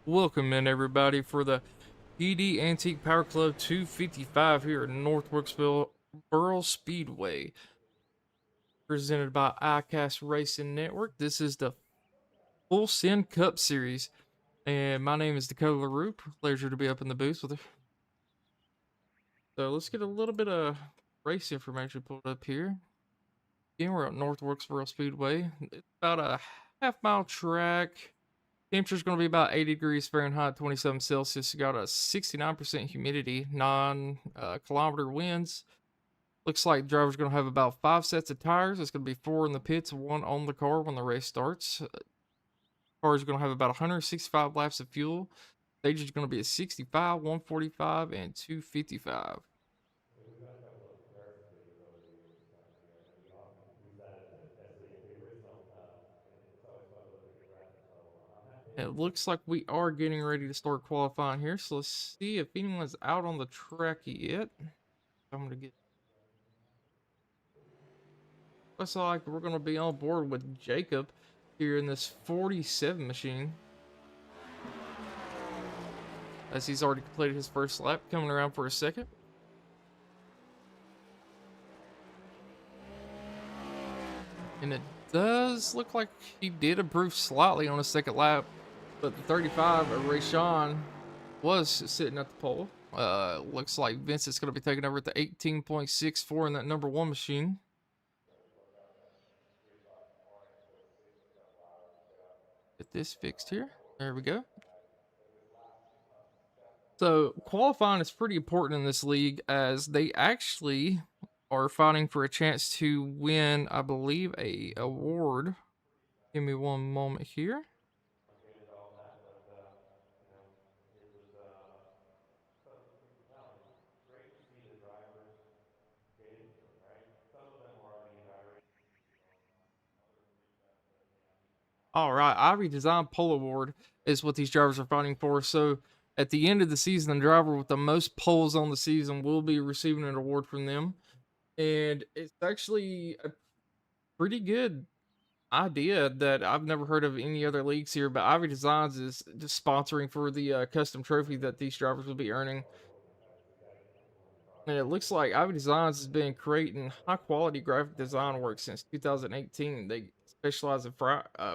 Welcome in everybody for the PD Antique Power Club 255 here at North Wilkesboro Speedway, presented by iCast Racing Network. This is the Full Send Cup Series, and my name is Dakota LaRue. Pleasure to be up in the booth with you. So let's get a little bit of race information pulled up here. Again, we're at North Wilkesboro Speedway. It's about a half-mile track. Temperature's going to be about 80 degrees Fahrenheit, 27 Celsius. You got a 69% humidity, 9 kilometer winds. Looks like the driver's going to have about 5 sets of tires. It's going to be 4 in the pits, 1 on the car when the race starts. Car is going to have about 165 laps of fuel. Stage is going to be a 65, 145, and 255. It looks like we are getting ready to start qualifying here, so let's see if anyone's out on the track yet. I'm going to get. Looks like we're going to be on board with Jacob here in this 47 machine, as he's already completed his first lap, coming around for a second. And it does look like he did improve slightly on his second lap, but the 35 of Rayshawn was sitting at the pole. Looks like Vince is going to be taking over at the 18.64 in that number 1 machine. Get this fixed here. There we go. So qualifying is pretty important in this league, as they actually are fighting for a chance to win, I believe, a award. Give me one moment here. All right, Ivy Design Pole Award is what these drivers are fighting for. So at the end of the season, the driver with the most poles on the season will be receiving an award from them. And it's actually a pretty good idea that I've never heard of any other leagues here, but Ivy Designs is just sponsoring for the custom trophy that these drivers will be earning. And it looks like Ivy Designs has been creating high quality graphic design work since 2018. They specialize in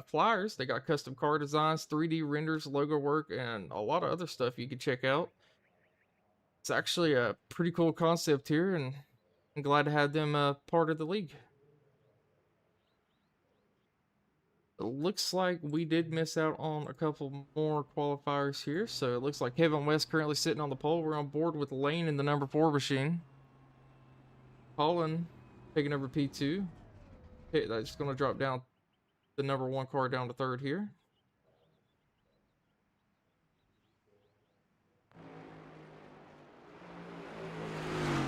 flyers. They got custom car designs, 3D renders, logo work, and a lot of other stuff you can check out. It's actually a pretty cool concept here, and I'm glad to have them part of the league. It looks like we did miss out on a couple more qualifiers here. So it looks like Kevin West currently sitting on the pole. We're on board with Lane in the number 4 machine. Colin taking over P2. Okay, that's going to drop down the number 1 car down to 3rd here.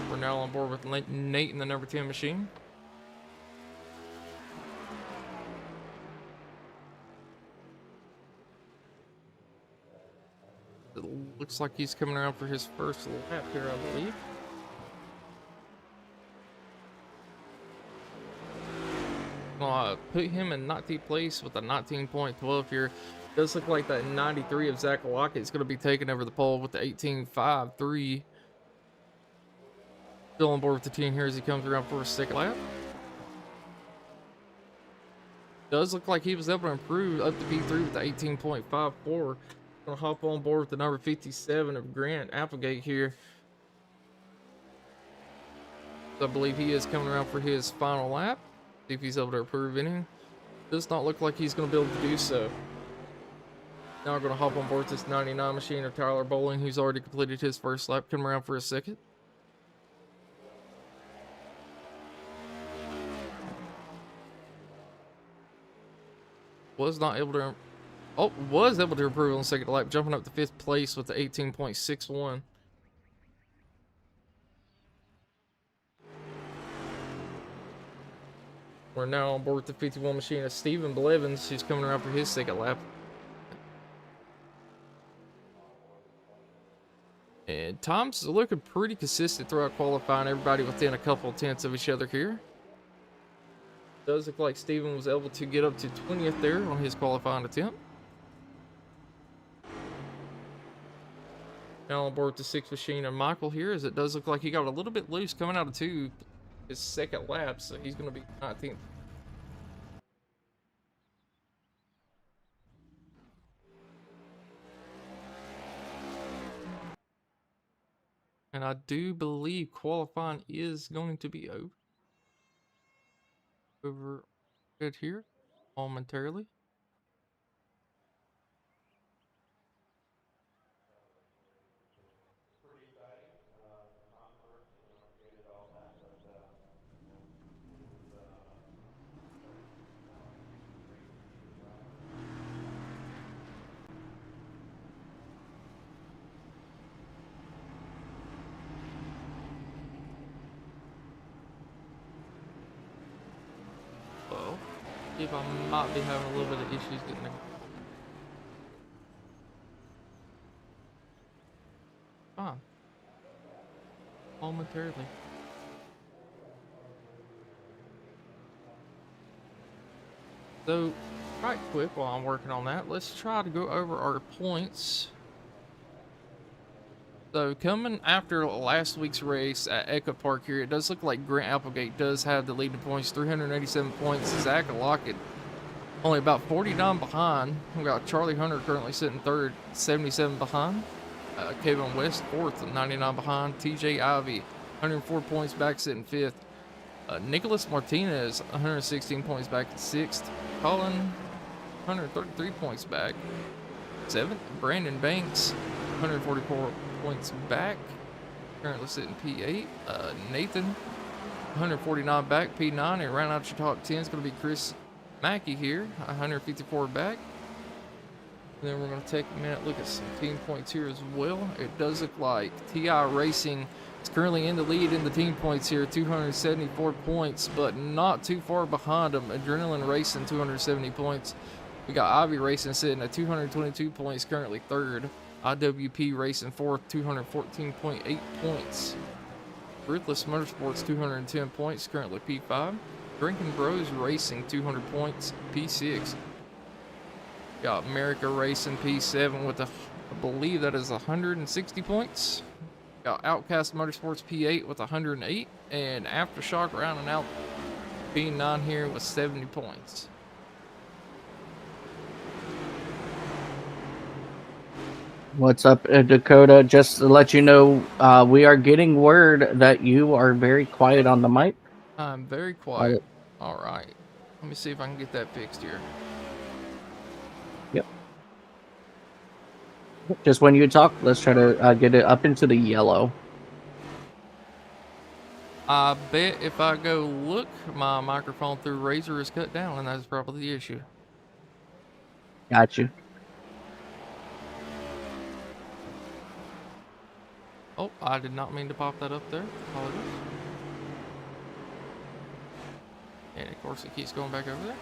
We're now on board with Nate in the number 10 machine. It looks like he's coming around for his first lap here, I believe. Put him in 19th place with a 19.12 here. Does look like that 93 of Zach Lockett is going to be taking over the pole with the 18.53. Still on board with the team here as he comes around for a second lap. Does look like he was able to improve up to P3 with the 18.54. Gonna hop on board with the number 57 of Grant Applegate here. So I believe he is coming around for his final lap. See if he's able to improve any. Does not look like he's going to be able to do so. Now we're going to hop on board this 99 machine of Tyler Bowling, who's already completed his first lap, coming around for a second. Was able to improve on the second lap, jumping up to 5th place with the 18.61. We're now on board with the 51 machine of Stephen Blevins, who's coming around for his second lap. And times are looking pretty consistent throughout qualifying, everybody within a couple of tenths of each other here. Does look like Steven was able to get up to 20th there on his qualifying attempt. Now on board the 6th machine and Michael here, as it does look like he got a little bit loose coming out of 2 his second lap, so he's going to be 19th. And I do believe qualifying is going to be over it here momentarily. Well, if I might be having a little bit of issues getting there. Fine. Momentarily. So, right quick while I'm working on that, let's try to go over our points. So, coming after last week's race at Echo Park here, it does look like Grant Applegate does have the lead in points, 387 points. Zach Lockett only about 49 behind. We got Charlie Hunter currently sitting third, 77 behind. Kevin West fourth, 99 behind. TJ Ivy, 104 points back, sitting fifth. Nicholas Martinez, 116 points back at sixth. Colin, 133 points back, seventh. Brandon Banks, 144 points back, currently sitting P8. Nathan, 149 back, P9. And round out your top 10 is going to be Chris Mackey here, 154 back. And then we're going to take a minute look at some team points here as well. It does look like TI Racing is currently in the lead in the team points here, 274 points, but not too far behind them. Adrenaline Racing, 270 points. We got Ivy Racing sitting at 222 points, currently third. IWP Racing fourth, 214.8 points. Ruthless Motorsports, 210 points, currently P5. Drinking Bros Racing, 200 points, P6. Got America Racing P7 with I believe that is 160 points. Got Outcast Motorsports P8 with 108. And Aftershock rounding out P9 here with 70 points. What's up, Dakota? Just to let you know, we are getting word that you are very quiet on the mic. I'm very quiet. All right. Let me see if I can get that fixed here. Yep. Just when you talk, let's try to get it up into the yellow. I bet if I go look, my microphone through Razer is cut down, and that's probably the issue. Got you. Oh, I did not mean to pop that up there. Apologies. And of course it keeps going back over there.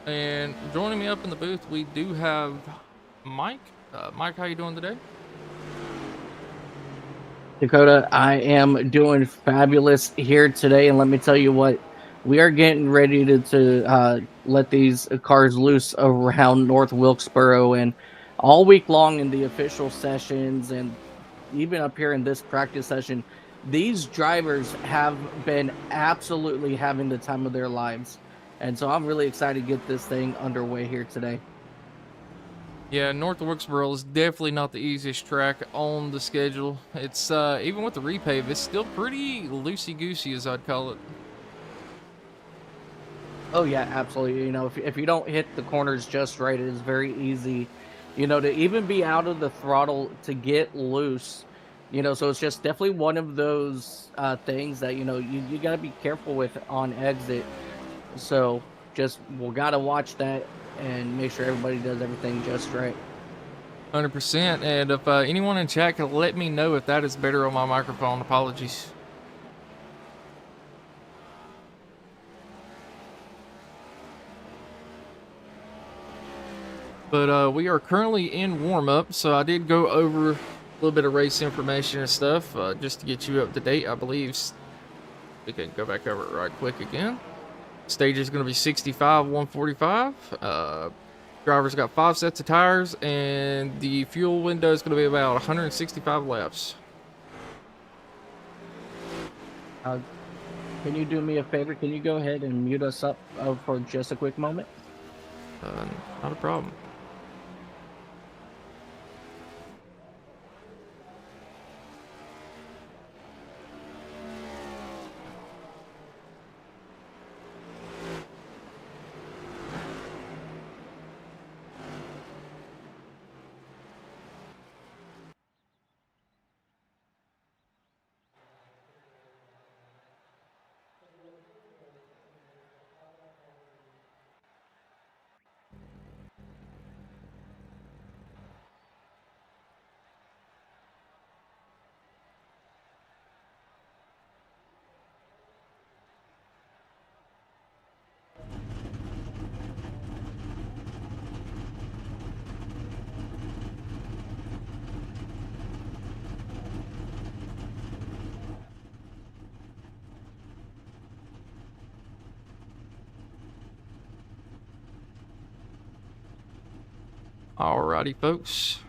And joining me up in the booth, we do have Mike. Mike, how you doing today? Dakota, I am doing fabulous here today, and let me tell you what, we are getting ready to let these cars loose around North Wilkesboro, and all week long in the official sessions, and even up here in this practice session, these drivers have been absolutely having the time of their lives. And so I'm really excited to get this thing underway here today. Yeah, North Wilkesboro is definitely not the easiest track on the schedule. It's even with the repave, it's still pretty loosey-goosey, as I'd call it. Oh yeah, absolutely. You know, if you don't hit the corners just right, it is very easy, you know, to even be out of the throttle to get loose. You know, so it's just definitely one of those things that, you know, you got to be careful with on exit. So just, we'll got to watch that and make sure everybody does everything just right. 100%. And if anyone in chat can let me know if that is better on my microphone, apologies. But we are currently in warm-up, so I did go over a little bit of race information and stuff just to get you up to date. I believe we can go back over it right quick again. Stage is going to be 65, 145. Driver's got 5 sets of tires, and the fuel window is going to be about 165 laps. Can you do me a favor? Can you go ahead and mute us up for just a quick moment? Not a problem. Alrighty, folks.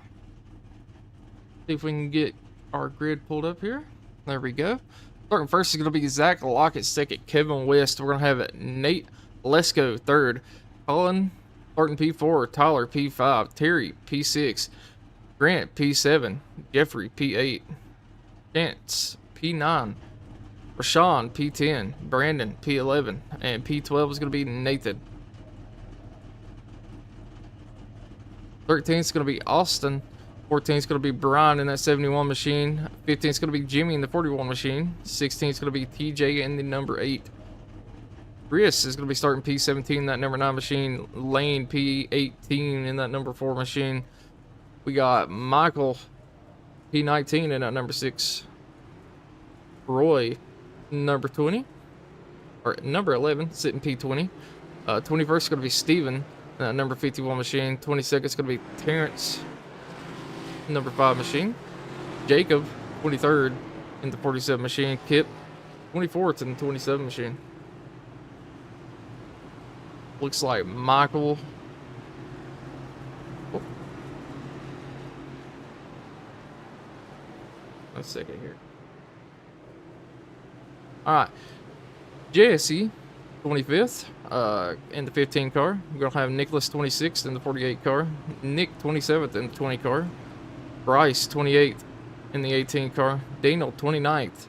See if we can get our grid pulled up here. There we go. Starting first is going to be Zach Lockett, second. Kevin West. We're going to have Nate Lesko, third. Colin starting P4. Tyler P5. Terry P6. Grant P7. Jeffrey P8. Chance P9. Rashawn P10. Brandon P11. And P12 is going to be Nathan. 13 is going to be Austin. 14 is going to be Brian in that 71 machine. 15 is going to be Jimmy in the 41 machine. 16 is going to be TJ in the number 8. Chris is going to be starting P17 in that number 9 machine. Lane P18 in that number 4 machine. We got Michael P19 in that number 6. Roy number 20. Or number 11 sitting P20. 21st is going to be Steven. Number 51 machine. 22nd is going to be Terrence, number 5 machine. Jacob, 23rd in the 47 machine. Kip, 24th in the 27 machine. Looks like Michael. Oh. A second here. Alright. Jesse, 25th in the 15 car. We're going to have Nicholas 26th in the 48 car. Nick 27th in the 20 car. Bryce 28th in the 18 car. Daniel 29th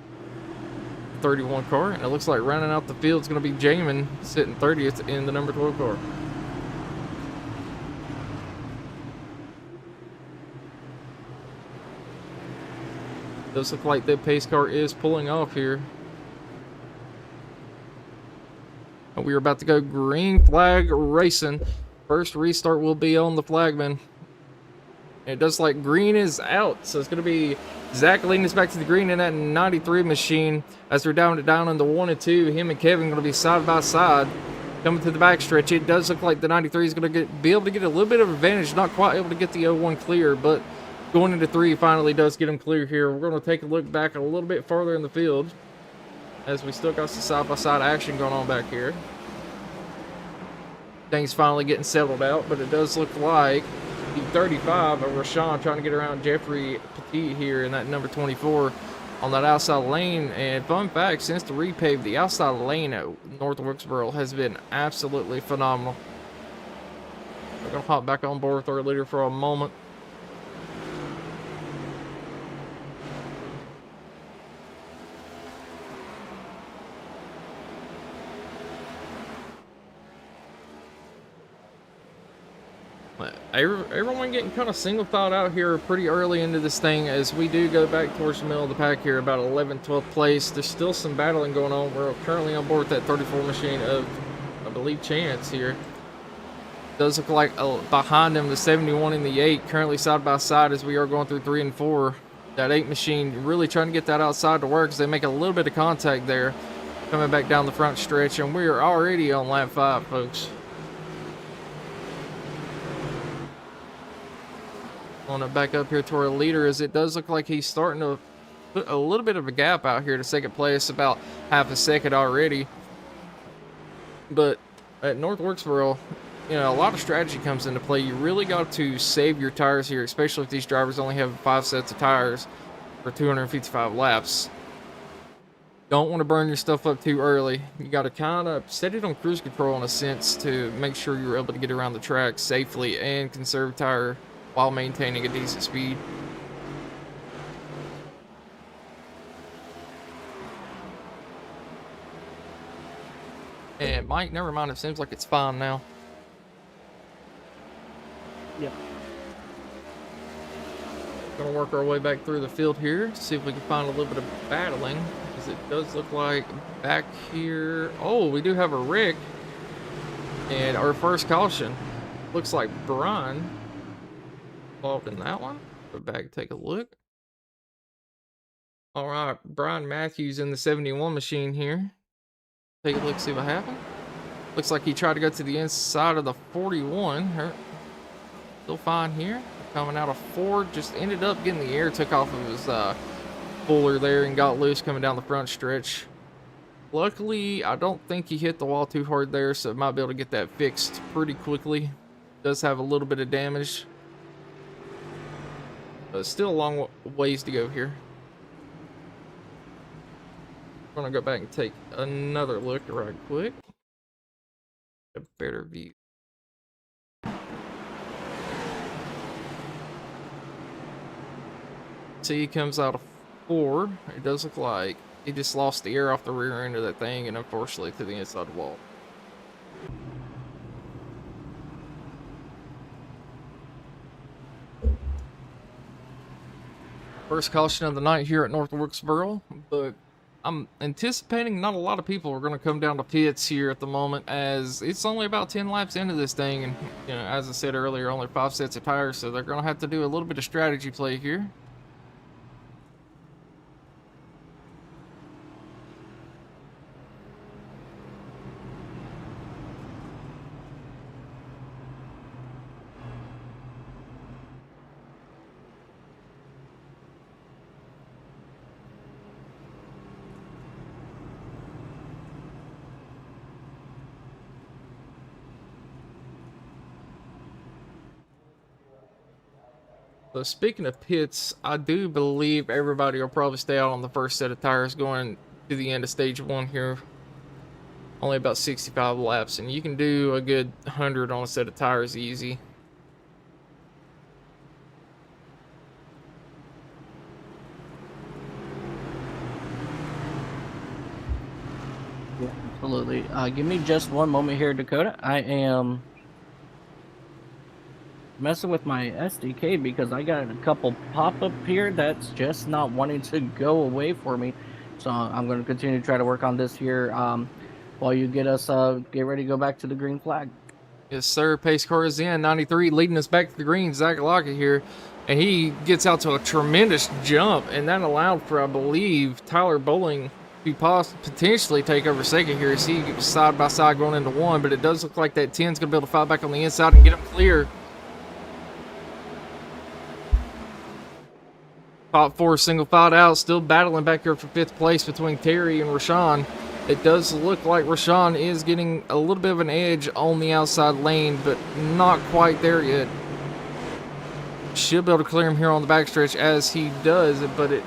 31 car. And it looks like rounding out the field is going to be Jamin sitting 30th in the number 12 car. Does look like the pace car is pulling off here. We are about to go green flag racing. First restart will be on the flagman. It does like green is out, so it's going to be Zach leading us back to the green in that 93 machine. As we're down in the 1 and 2, him and Kevin going to be side by side coming to the backstretch. It does look like the 93 is going to be able to get a little bit of advantage. Not quite able to get the 01 clear, but going into 3 finally does get him clear here. We're going to take a look back a little bit farther in the field as we still got some side by side action going on back here. Things finally getting settled out, but it does look like the 35 of Rashawn trying to get around Jeffrey Petit here in that number 24 on that outside lane. And fun fact, since the repave, the outside lane at North Wilkesboro has been absolutely phenomenal. We're going to hop back on board with our leader for a moment. Everyone getting kind of single thought out here pretty early into this thing as we do go back towards the middle of the pack here, about 11th, 12th place. There's still some battling going on. We're currently on board with that 34 machine of, I believe, Chance here. Does look like behind him, the 71 and the 8, currently side by side as we are going through 3 and 4. That 8 machine really trying to get that outside to work as they make a little bit of contact there, coming back down the front stretch, and we are already on lap 5, folks. On it back up here to our leader, as it does look like he's starting to put a little bit of a gap out here to second place, about half a second already. But at North Wilkesboro, you know, a lot of strategy comes into play. You really got to save your tires here, especially if these drivers only have 5 sets of tires for 255 laps. Don't want to burn your stuff up too early. You got to kind of set it on cruise control in a sense to make sure you're able to get around the track safely and conserve tire while maintaining a decent speed. And Mike, never mind. It seems like it's fine now. Yep. Gonna work our way back through the field here, see if we can find a little bit of battling, because it does look like back here. Oh, we do have a wreck, and our first caution looks like Brian involved in that one. Go back and take a look. All right, Brian Matthews in the 71 machine here. Take a look, see what happened. Looks like he tried to go to the inside of the 41. Still fine here. Coming out of Ford, just ended up getting the air took off of his puller there and got loose coming down the front stretch. Luckily, I don't think he hit the wall too hard there, so might be able to get that fixed pretty quickly. Does have a little bit of damage, but still a long ways to go here. I'm gonna go back and take another look right quick. A better view. See, he comes out of 4. It does look like he just lost the air off the rear end of that thing and unfortunately to the inside wall. First caution of the night here at North Wilkesboro, but I'm anticipating not a lot of people are going to come down to pits here at the moment, as it's only about 10 laps into this thing, and you know, as I said earlier, only 5 sets of tires, so they're going to have to do a little bit of strategy play here. So speaking of pits, I do believe everybody will probably stay out on the first set of tires going to the end of stage 1 here. Only about 65 laps, and you can do a good 100 on a set of tires easy. Yeah, absolutely. Give me just one moment here, Dakota. I am messing with my SDK because I got a couple pop-up here that's just not wanting to go away for me. So I'm going to continue to try to work on this here while you get us get ready to go back to the green flag. Yes, sir. Pace car is in. 93 leading us back to the green. Zach Lockett here. And he gets out to a tremendous jump. And that allowed for, I believe, Tyler Bowling to potentially take over second here. See, side by side going into 1. But it does look like that 10's going to be able to fight back on the inside and get him clear. Top 4 single filed out. Still battling back here for 5th place between Terry and Rashawn. It does look like Rashawn is getting a little bit of an edge on the outside lane, but not quite there yet. Should be able to clear him here on the backstretch as he does, but it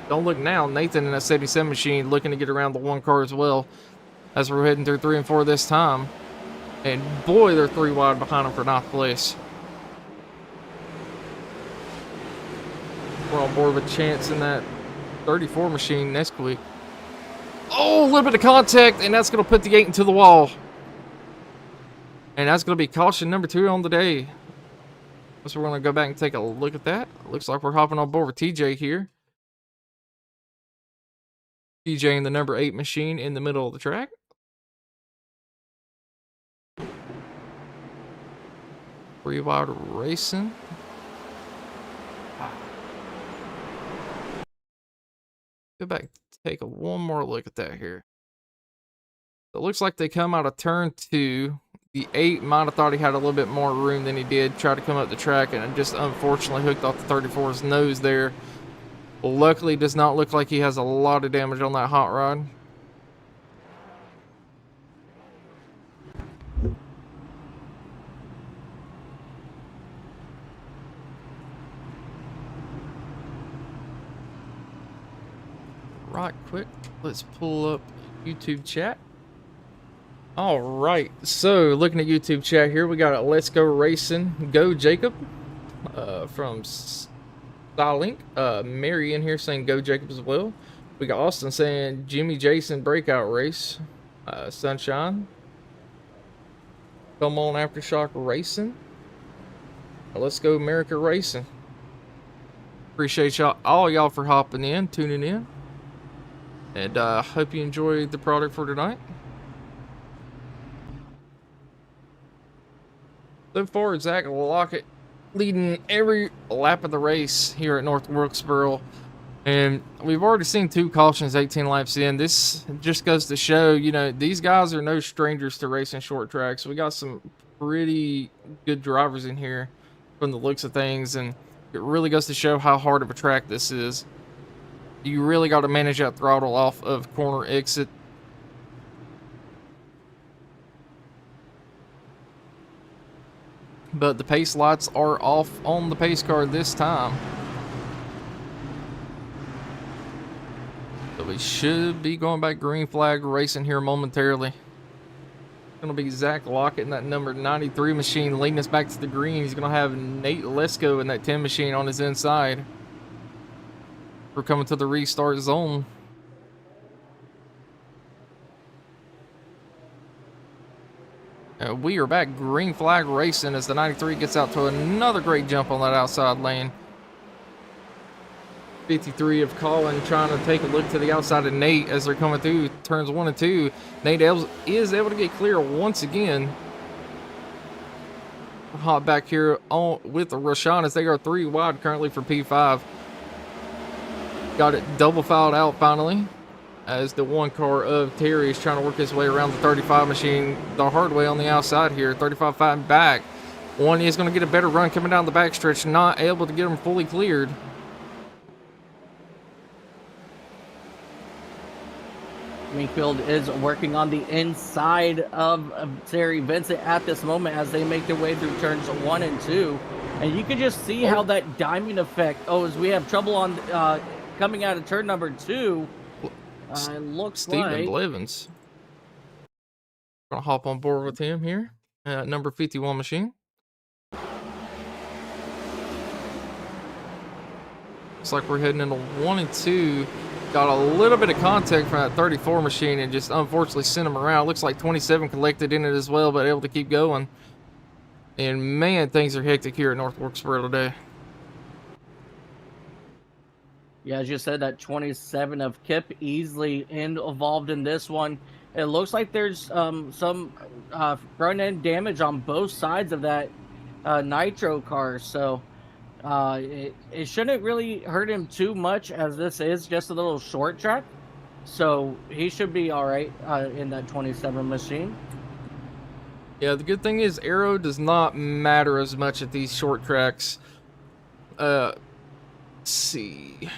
don't look now. Nathan in a 77 machine looking to get around the 1 car as well as we're heading through 3 and 4 this time. And boy, they're 3 wide behind him for 9th place. We're on board with a chance in that 34 machine next week. Oh, a little bit of contact, and that's going to put the 8 into the wall. And that's going to be caution number 2 on the day. So we're going to go back and take a look at that. Looks like we're hopping on board with TJ here. TJ in the number 8 machine in the middle of the track. Free wide racing. Go back, take one more look at that here. It looks like they come out of turn 2. The 8 might have thought he had a little bit more room than he did. Tried to come up the track and just unfortunately hooked off the 34's nose there. Luckily, does not look like he has a lot of damage on that hot rod. right quick, let's pull up YouTube chat. All right, so looking at YouTube chat here, we got a Let's Go Racing, Go Jacob, from Starlink. Mary in here saying Go Jacob as well. We got Austin saying Jimmy Jason breakout race. Sunshine. Come on, Aftershock Racing. Let's Go America Racing. Appreciate y'all, all y'all for hopping in, tuning in. And hope you enjoyed the product for tonight. So far, Zach Lockett leading every lap of the race here at North Wilkesboro. And we've already seen 2 cautions 18 laps in. This just goes to show, you know, these guys are no strangers to racing short tracks. We got some pretty good drivers in here from the looks of things. And it really goes to show how hard of a track this is. You really got to manage that throttle off of corner exit. But the pace lights are off on the pace car this time. So we should be going back green flag racing here momentarily. It's going to be Zach Lockett in that number 93 machine leading us back to the green. He's going to have Nate Lesko in that 10 machine on his inside. We're coming to the restart zone. We are back green flag racing as the 93 gets out to another great jump on that outside lane. 53 of Colin trying to take a look to the outside of Nate as they're coming through turns 1 and 2. Nate is able to get clear once again. Hot back here on with Rashawn as they are 3 wide currently for P5. Got it double fouled out finally, as the 1 car of Terry is trying to work his way around the 35 machine the hard way on the outside here. 35 fighting back. 1 is going to get a better run coming down the backstretch, not able to get him fully cleared. Wingfield is working on the inside of Terry Vincent at this moment as they make their way through turns 1 and 2. And you can just see how that diamond effect, as we have trouble on coming out of turn number 2. It looks Stephen like Blevins. Gonna hop on board with him here. Number 51 machine. Looks like we're heading into 1 and 2. Got a little bit of contact from that 34 machine and just unfortunately sent him around. Looks like 27 collected in it as well, but able to keep going. And man, things are hectic here at North Wilkesboro today. Yeah, as you said, that 27 of Kip easily involved in this one. It looks like there's some front end damage on both sides of that nitro car, so it shouldn't really hurt him too much, as this is just a little short track. So he should be all right in that 27 machine. Yeah, the good thing is aero does not matter as much at these short tracks. Let's see.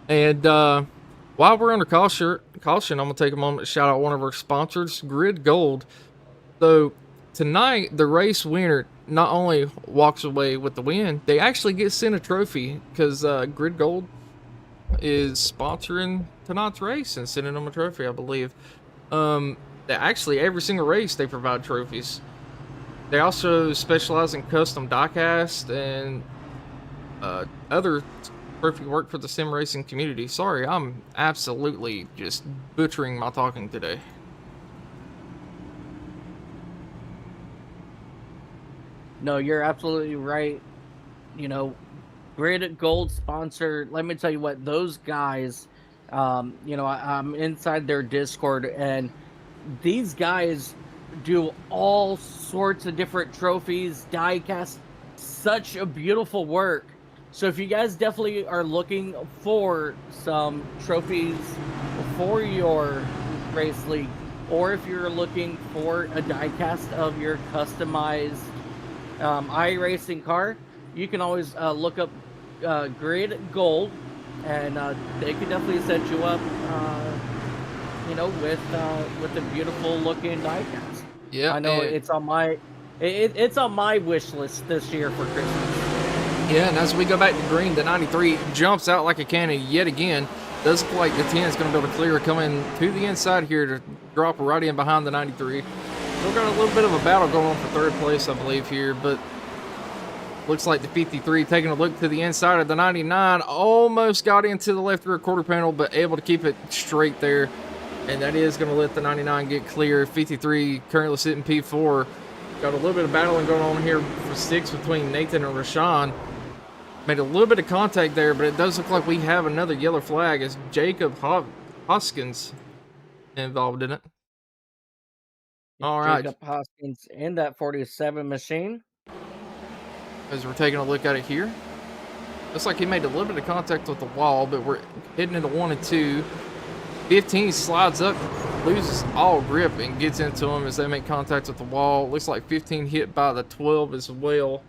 And while we're under caution, I'm gonna take a moment to shout out one of our sponsors, Grid Gold. So tonight, the race winner not only walks away with the win, they actually get sent a trophy because Grid Gold is sponsoring tonight's race and sending them a trophy, I believe. Actually, every single race they provide trophies. They also specialize in custom diecast and other trophy work for the sim racing community. Sorry, I'm absolutely just butchering my talking today. No, you're absolutely right. You know, Grid Gold sponsor, let me tell you what, those guys, you know, I'm inside their Discord, and these guys do all sorts of different trophies, diecast, such a beautiful work. So if you guys definitely are looking for some trophies for your race league, or if you're looking for a diecast of your customized iRacing car, you can always look up Grid Gold, and they can definitely set you up, you know, with a beautiful looking diecast. Yeah, I know it's on my It's on my wish list this year for Christmas. Yeah, and as we go back to green, the 93 jumps out like a cannon yet again. Does look like the 10 is going to be able to clear, coming to the inside here to drop right in behind the 93. Still got a little bit of a battle going on for third place, I believe, here, but looks like the 53 taking a look to the inside of the 99. Almost got into the left rear quarter panel, but able to keep it straight there. And that is going to let the 99 get clear. 53 currently sitting P4. Got a little bit of battling going on here for 6 between Nathan and Rashawn. Made a little bit of contact there, but it does look like we have another yellow flag as Jacob Hoskins involved in it. All right. Jacob Hoskins in that 47 machine. As we're taking a look at it here. Looks like he made a little bit of contact with the wall, but we're heading into 1 and 2. 15 slides up, loses all grip, and gets into him as they make contact with the wall. Looks like 15 hit by the 12 as well.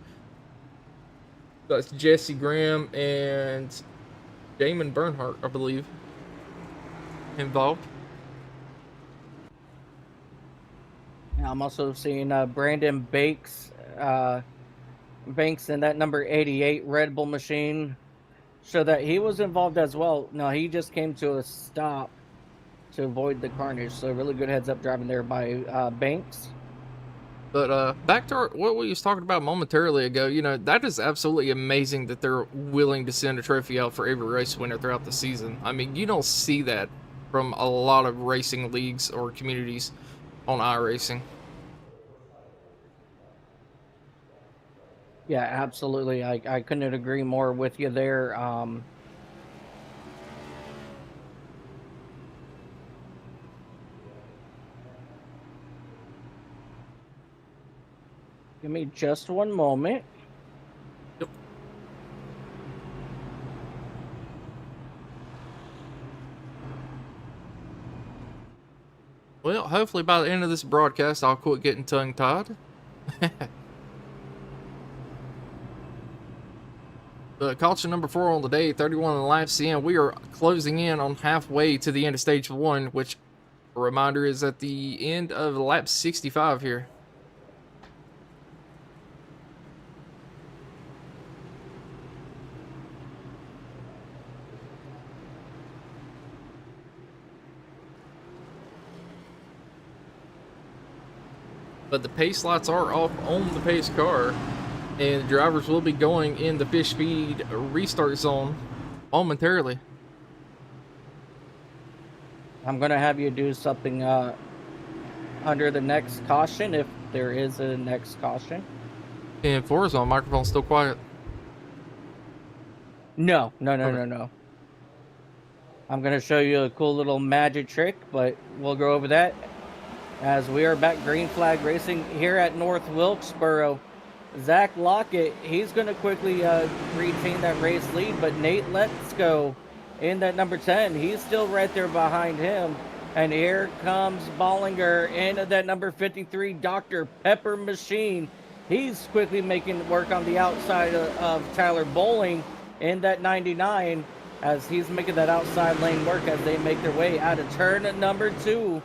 That's Jesse Graham and Damon Bernhardt, I believe, involved. I'm also seeing Brandon Banks in that number 88 Red Bull machine. So that he was involved as well. No, he just came to a stop to avoid the carnage. So really good heads up driving there by Banks. But back to what we was talking about momentarily ago, you know, that is absolutely amazing that they're willing to send a trophy out for every race winner throughout the season. I mean, you don't see that from a lot of racing leagues or communities on iRacing. Yeah, absolutely. I couldn't agree more with you there. Give me just one moment. Yep. Well, hopefully by the end of this broadcast, I'll quit getting tongue-tied. Caution number 4 on the day, 31 in the laps in. We are closing in on halfway to the end of stage 1, which, a reminder, is at the end of lap 65 here. But the pace lights are off on the pace car, and the drivers will be going in the fish feed restart zone momentarily. I'm going to have you do something under the next caution, if there is a next caution. And Forza microphone's still quiet. No. Okay. I'm going to show you a cool little magic trick, but we'll go over that as we are back green flag racing here at North Wilkesboro. Zach Lockett, he's going to quickly retain that race lead, but Nate Let's Go in that number 10, he's still right there behind him. And here comes Bollinger in that number 53 Dr. Pepper machine. He's quickly making work on the outside of Tyler Bowling in that 99 as he's making that outside lane work as they make their way out of turn number 2.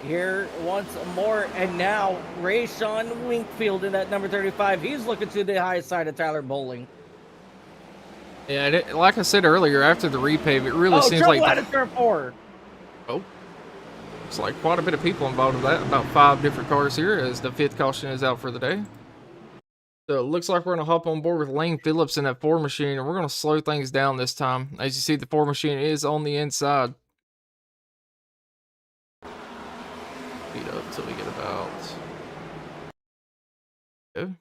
Here once more, and now Rayshawn Winkfield in that number 35. He's looking to the high side of Tyler Bowling. Yeah, like I said earlier, after the repave, it really seems like... out of turn 4. Oh. It's like quite a bit of people involved with that. About 5 different cars here as the 5th caution is out for the day. So it looks like we're going to hop on board with Lane Phillips in that 4 machine, and we're going to slow things down this time. As you see, the 4 machine is on the inside. Speed up until we get about... Okay.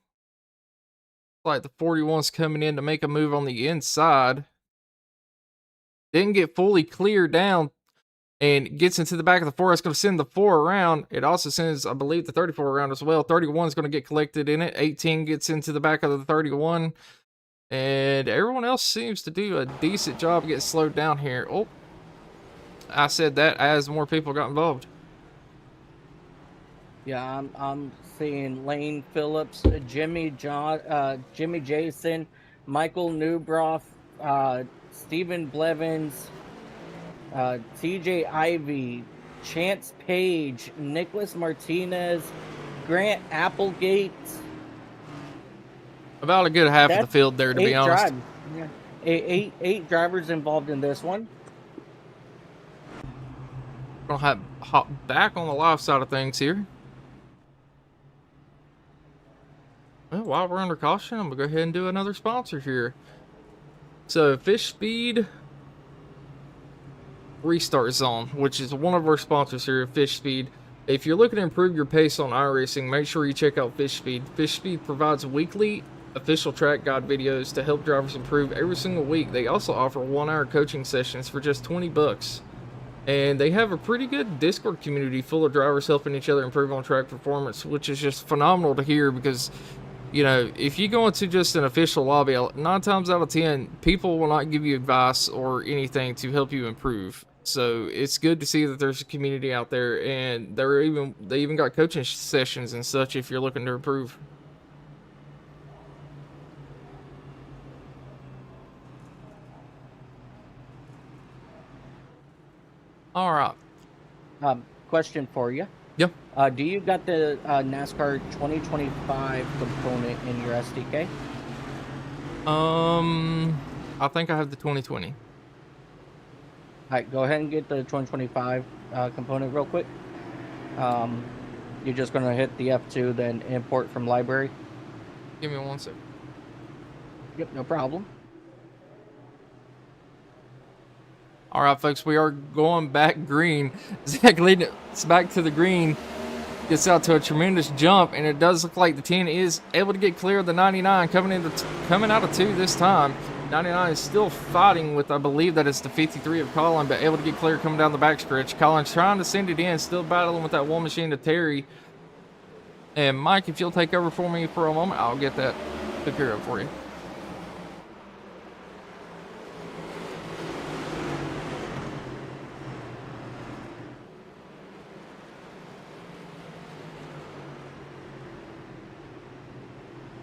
Like the 41's coming in to make a move on the inside. Didn't get fully cleared down and gets into the back of the 4. It's going to send the 4 around. It also sends, I believe, the 34 around as well. 31 is going to get collected in it. 18 gets into the back of the 31. And everyone else seems to do a decent job getting slowed down here. Oh, I said that as more people got involved. Yeah, I'm seeing Lane Phillips, Jimmy Jason, Michael Newbroff, Stephen Blevins, TJ Ivy, Chance Page, Nicholas Martinez, Grant Applegate. About a good half of the That's field there, to be 8 honest. drivers. Yeah. Eight drivers involved in this one. Gonna have hop back on the live side of things here. Well, while we're under caution, I'm gonna go ahead and do another sponsor here. So, Fish Speed Restart Zone, which is one of our sponsors here at Fish Speed. If you're looking to improve your pace on iRacing, make sure you check out Fish Speed. Fish Speed provides weekly official track guide videos to help drivers improve every single week. They also offer 1-hour coaching sessions for just $20. And they have a pretty good Discord community full of drivers helping each other improve on track performance, which is just phenomenal to hear because, you know, if you go into just an official lobby, 9 times out of 10, people will not give you advice or anything to help you improve. So it's good to see that there's a community out there, and they even got coaching sessions and such if you're looking to improve. All right. Question for you. Yep. Do you got the NASCAR 2025 component in your SDK? I think I have the 2020. All right, go ahead and get the 2025 component real quick. You're just going to hit the F2, then import from library. Give me 1 second. Yep, no problem. All right, folks, we are going back green. Zach leading us back to the green. Gets out to a tremendous jump, and it does look like the 10 is able to get clear of the 99, coming out of 2 this time. 99 is still fighting with, I believe that it's the 53 of Colin, but able to get clear coming down the backstretch. Colin's trying to send it in, still battling with that one machine to Terry. And Mike, if you'll take over for me for a moment, I'll get that took care of for you.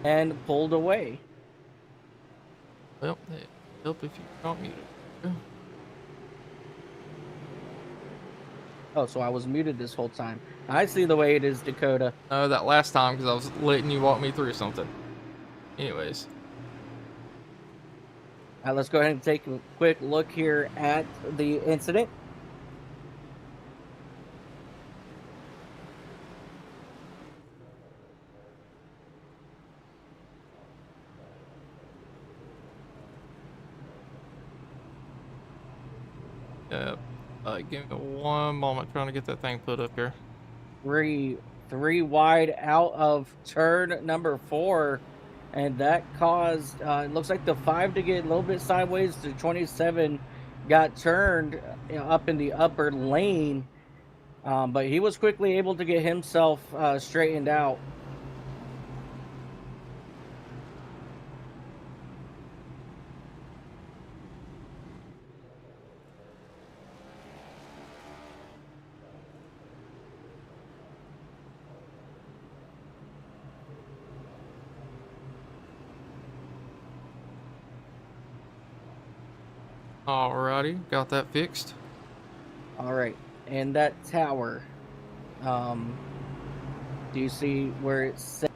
And pulled away. Well, help if you don't mute it. Oh, so I was muted this whole time. I see the way it is, Dakota. No, that last time because I was letting you walk me through something. Anyways. All right, let's go ahead and take a quick look here at the incident. Yep. Give me 1 moment trying to get that thing put up here. Three wide out of turn number 4, and that caused it looks like the 5 to get a little bit sideways. The 27 got turned up in the upper lane, but he was quickly able to get himself straightened out. Alrighty, got that fixed. All right, and that tower, do you see where it's set?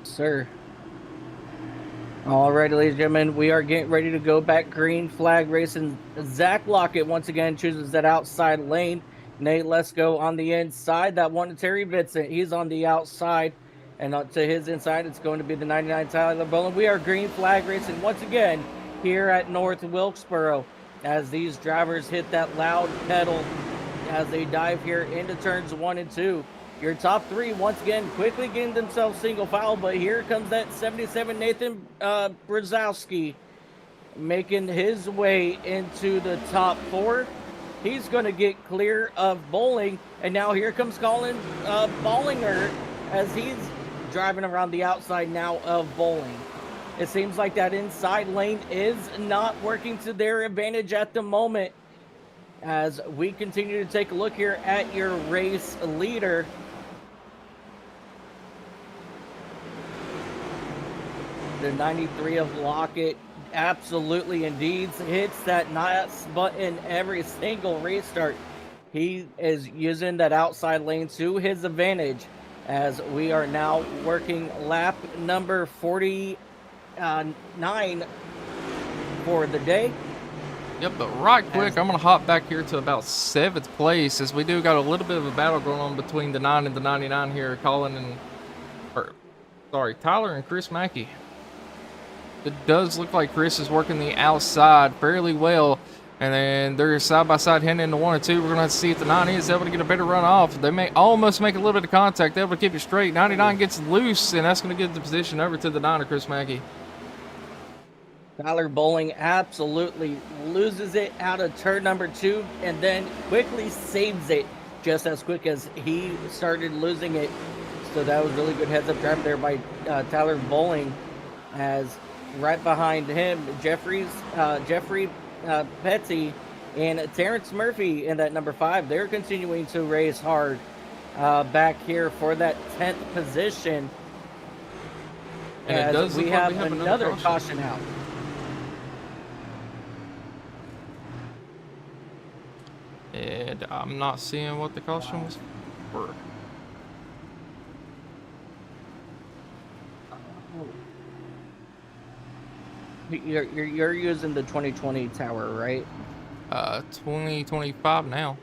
Sir. All right, ladies and gentlemen, we are getting ready to go back green flag racing. Zach Lockett once again chooses that outside lane. Nate Lesko on the inside. That one to Terry Vincent. He's on the outside. And to his inside, it's going to be the 99 Tyler Boland. We are green flag racing once again here at North Wilkesboro as these drivers hit that loud pedal as they dive here into turns 1 and 2. Your top three, once again, quickly getting themselves single file, but here comes that 77 Nathan Brzezowski making his way into the top 4. He's going to get clear of Bowling, and now here comes Colin Bollinger as he's driving around the outside now of Bowling. It seems like that inside lane is not working to their advantage at the moment. As we continue to take a look here at your race leader, the 93 of Lockett absolutely indeed hits that NOS button every single restart. He is using that outside lane to his advantage as we are now working lap number 49 for the day. Yep, but right quick, I'm going to hop back here to about 7th place as we do got a little bit of a battle going on between the 9 and the 99 here, Tyler and Chris Mackey. It does look like Chris is working the outside fairly well, and then they're side by side heading into 1 and 2. We're going to have to see if the 9 is able to get a better run off. They may almost make a little bit of contact. They're able to keep it straight. 99 gets loose, and that's going to give the position over to the 9 of Chris Mackey. Tyler Bowling absolutely loses it out of turn number 2 and then quickly saves it just as quick as he started losing it. So that was really good heads up drive there by Tyler Bowling, as right behind him Jeffrey Petty and Terrence Murphy in that number 5. They're continuing to race hard back here for that 10th position. And as it does we have another caution out. And I'm not seeing what the caution was for. You're using the 2020 tower, right? 2025 now.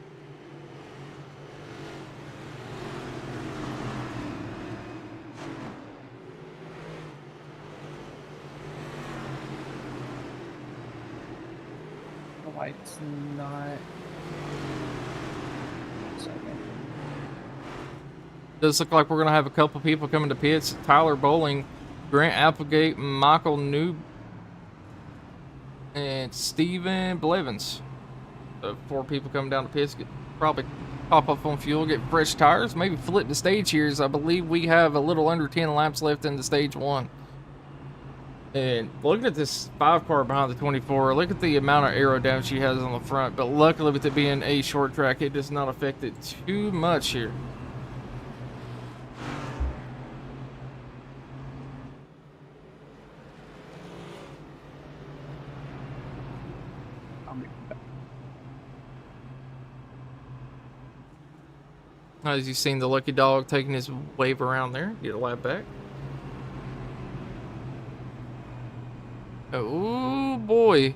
Why it's not. Does look like we're gonna have a couple people coming to pits. Tyler Bowling, Grant Applegate, Michael Noob, and Steven Blevins. So 4 people coming down to pits. Probably pop up on fuel, get fresh tires, maybe flip the stage here, as I believe we have a little under 10 laps left in the stage 1. And looking at this 5 car behind the 24, look at the amount of aero damage she has on the front. But luckily, with it being a short track, it does not affect it too much here. As you've seen the lucky dog taking his wave around there, get a lap back. Oh boy.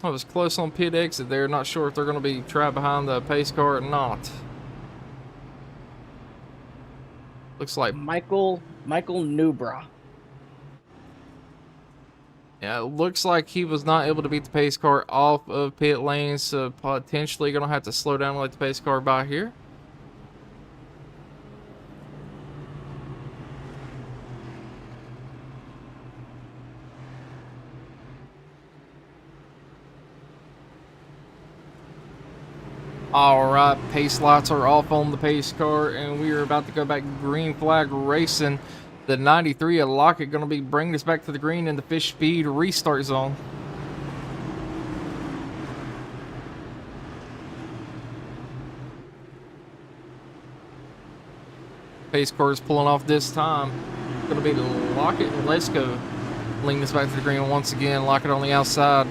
I was close on pit exit there. Not sure if they're going to be trapped behind the pace car or not. Looks like Michael Nubra. Yeah, it looks like he was not able to beat the pace car off of pit lane, so potentially going to have to slow down and let the pace car by here. Alright, pace lights are off on the pace car, and we are about to go back green flag racing. The 93 of Lockett going to be bringing us back to the green in the Fish Speed restart zone. Pace car is pulling off this time. Going to be Lockett and Lesko leading us back to the green once again. Lockett on the outside.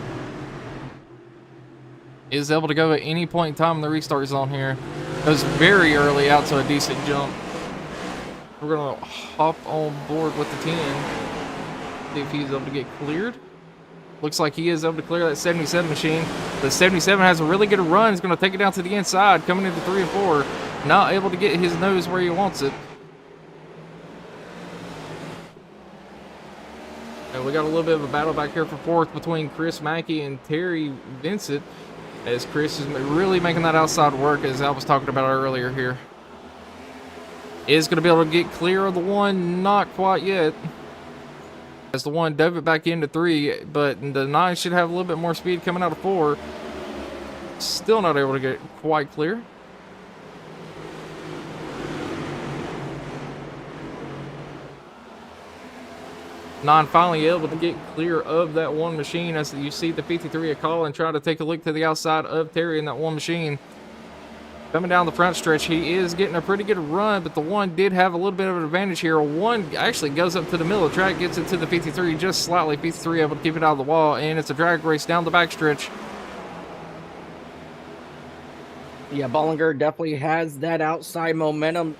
Is able to go at any point in time in the restart zone here. Goes very early out to a decent jump. We're going to hop on board with the 10. See if he's able to get cleared. Looks like he is able to clear that 77 machine. The 77 has a really good run. He's going to take it down to the inside, coming into 3 and 4. Not able to get his nose where he wants it. And we got a little bit of a battle back here for 4th between Chris Mackey and Terry Vincent. as Chris is really making that outside work, as I was talking about earlier here. Is going to be able to get clear of the one, not quite yet. As the one dove it back into 3, but the 9 should have a little bit more speed coming out of 4. Still not able to get quite clear. Nine finally able to get clear of that one machine, as you see the 53 of Colin trying to take a look to the outside of Terry in that one machine. Coming down the front stretch, he is getting a pretty good run, but the one did have a little bit of an advantage here. One actually goes up to the middle of the track, gets it to the 53 just slightly. 53 able to keep it out of the wall, and it's a drag race down the backstretch. Yeah, Bollinger definitely has that outside momentum.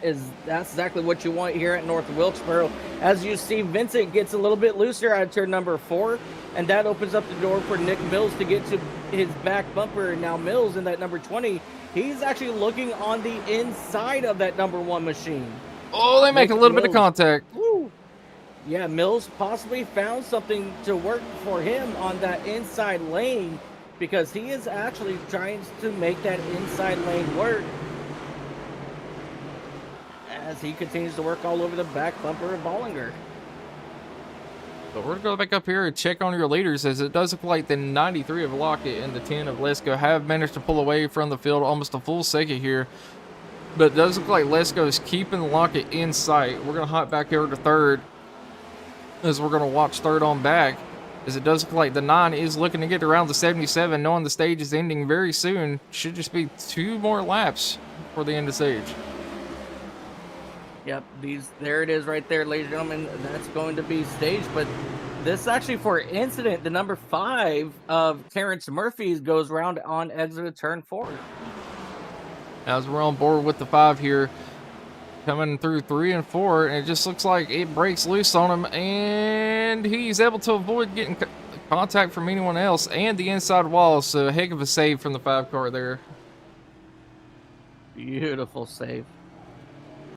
That's exactly what you want here at North Wilkesboro. As you see, Vincent gets a little bit looser out of turn number 4, and that opens up the door for Nick Mills to get to his back bumper. And now Mills in that number 20, he's actually looking on the inside of that number 1 machine. Oh, they make a little bit of contact. Woo. Yeah, Mills possibly found something to work for him on that inside lane, because he is actually trying to make that inside lane work as he continues to work all over the back bumper of Bollinger. But we're going to go back up here and check on your leaders, as it does look like the 93 of Lockett and the 10 of Lesko have managed to pull away from the field almost a full second here. But it does look like Lesko is keeping Lockett in sight. We're going to hop back over to 3rd, as we're going to watch 3rd on back. As it does look like the 9 is looking to get around the 77, knowing the stage is ending very soon. Should just be 2 more laps for the end of stage. Yep, there it is right there, ladies and gentlemen. That's going to be staged, but this actually for incident, the number 5 of Terrence Murphy's goes around on exit of turn 4. As we're on board with the 5 here, coming through 3 and 4, and it just looks like it breaks loose on him, and he's able to avoid getting contact from anyone else and the inside wall. So a heck of a save from the 5 car there. Beautiful save.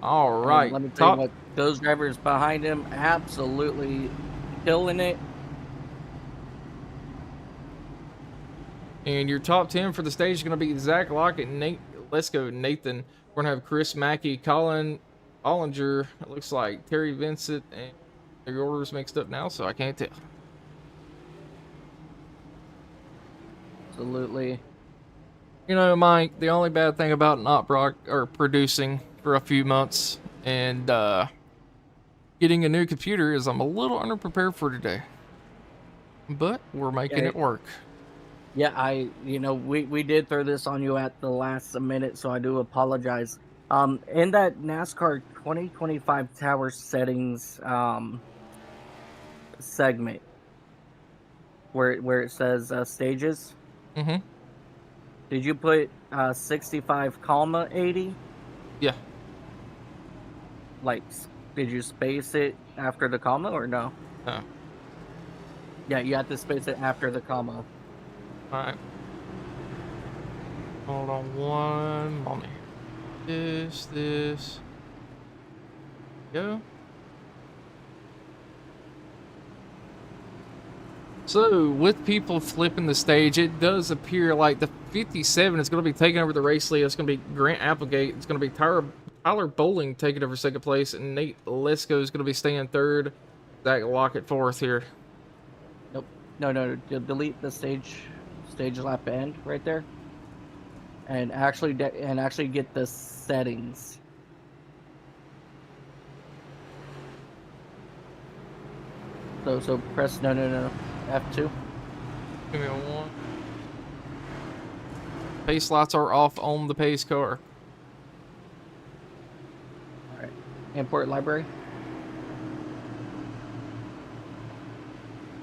All right, let me tell you what, those drivers behind him absolutely killing it. And your top 10 for the stage is going to be Zach Lockett, Nate Lesko, Nathan. We're going to have Chris Mackey, Colin Ollinger, it looks like Terry Vincent, and your orders mixed up now, so I can't tell. Absolutely. You know, Mike, the only bad thing about not producing for a few months and getting a new computer is I'm a little underprepared for today. But we're making it work. Yeah, we did throw this on you at the last minute, so I do apologize. In that NASCAR 2025 Tower settings segment where it says stages, did you put 65, 80? Yeah. Like, did you space it after the comma or no? No. Yeah, you have to space it after the comma. Alright. Hold on one moment. This. Go. So, with people flipping the stage, it does appear like the 57 is going to be taking over the race lead. It's going to be Grant Applegate. It's going to be Tyler Bowling taking over second place, and Nate Lesko is going to be staying 3rd. Zach Lockett 4th here. Nope. No. Delete the stage lap end right there, and actually get the settings. So press no F2. Give me a 1. Pace lights are off on the pace car. All right. Import library.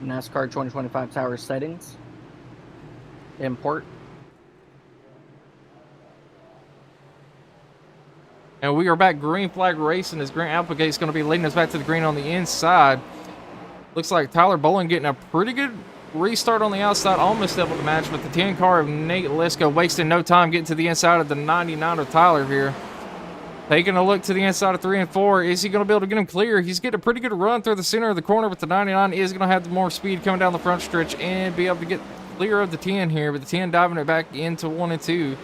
NASCAR 2025 Tower settings. Import. And we are back green flag racing as Grant Applegate is going to be leading us back to the green on the inside. Looks like Tyler Bowling getting a pretty good restart on the outside, almost able to match, but the 10 car of Nate Lesko wasting no time getting to the inside of the 99 of Tyler here. Taking a look to the inside of 3 and 4. Is he going to be able to get him clear? He's getting a pretty good run through the center of the corner, but the 99 is going to have more speed coming down the front stretch and be able to get clear of the 10 here, but the 10 diving it back into 1 and 2.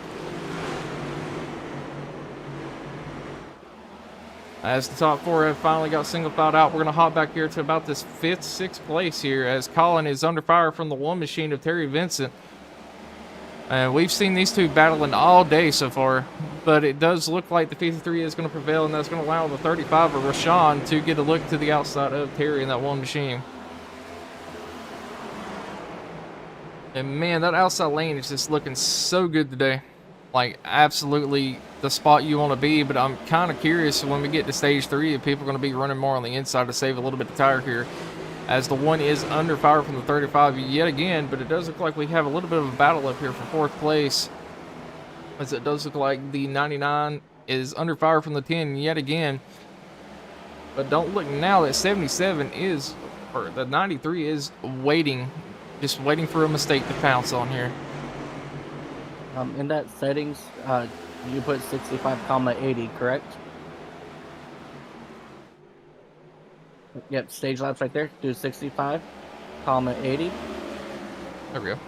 As the top 4 have finally got single filed out, we're going to hop back here to about this 5th, 6th place here as Colin is under fire from the 1 machine of Terry Vincent. And we've seen these two battling all day so far, but it does look like the 53 is going to prevail, and that's going to allow the 35 of Rashawn to get a look to the outside of Terry in that 1 machine. And man, that outside lane is just looking so good today. Like, absolutely the spot you want to be, but I'm kind of curious when we get to stage 3 if people are going to be running more on the inside to save a little bit of tire here, as the 1 is under fire from the 35 yet again, but it does look like we have a little bit of a battle up here for 4th place, as it does look like the 99 is under fire from the 10 yet again. But don't look now that 77 is, or the 93 is waiting, just waiting for a mistake to pounce on here. In that settings, you put 65,80, correct? Yep, stage laps right there. Do 65, 80. There we go.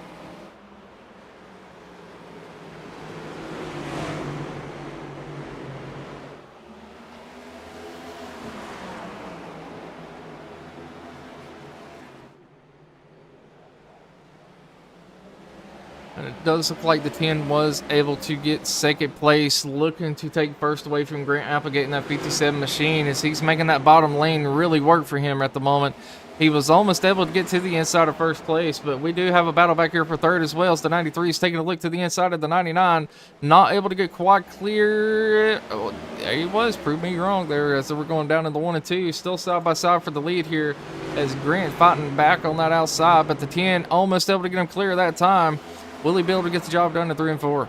And it does look like the 10 was able to get 2nd place, looking to take 1st away from Grant Applegate in that 57 machine, as he's making that bottom lane really work for him at the moment. He was almost able to get to the inside of 1st place, but we do have a battle back here for 3rd as well, as the 93 is taking a look to the inside of the 99, not able to get quite clear. Oh, there he was, proved me wrong there as they were going down in the 1 and 2, still side by side for the lead here, as Grant fighting back on that outside, but the 10 almost able to get him clear that time. Will he be able to get the job done at 3 and 4?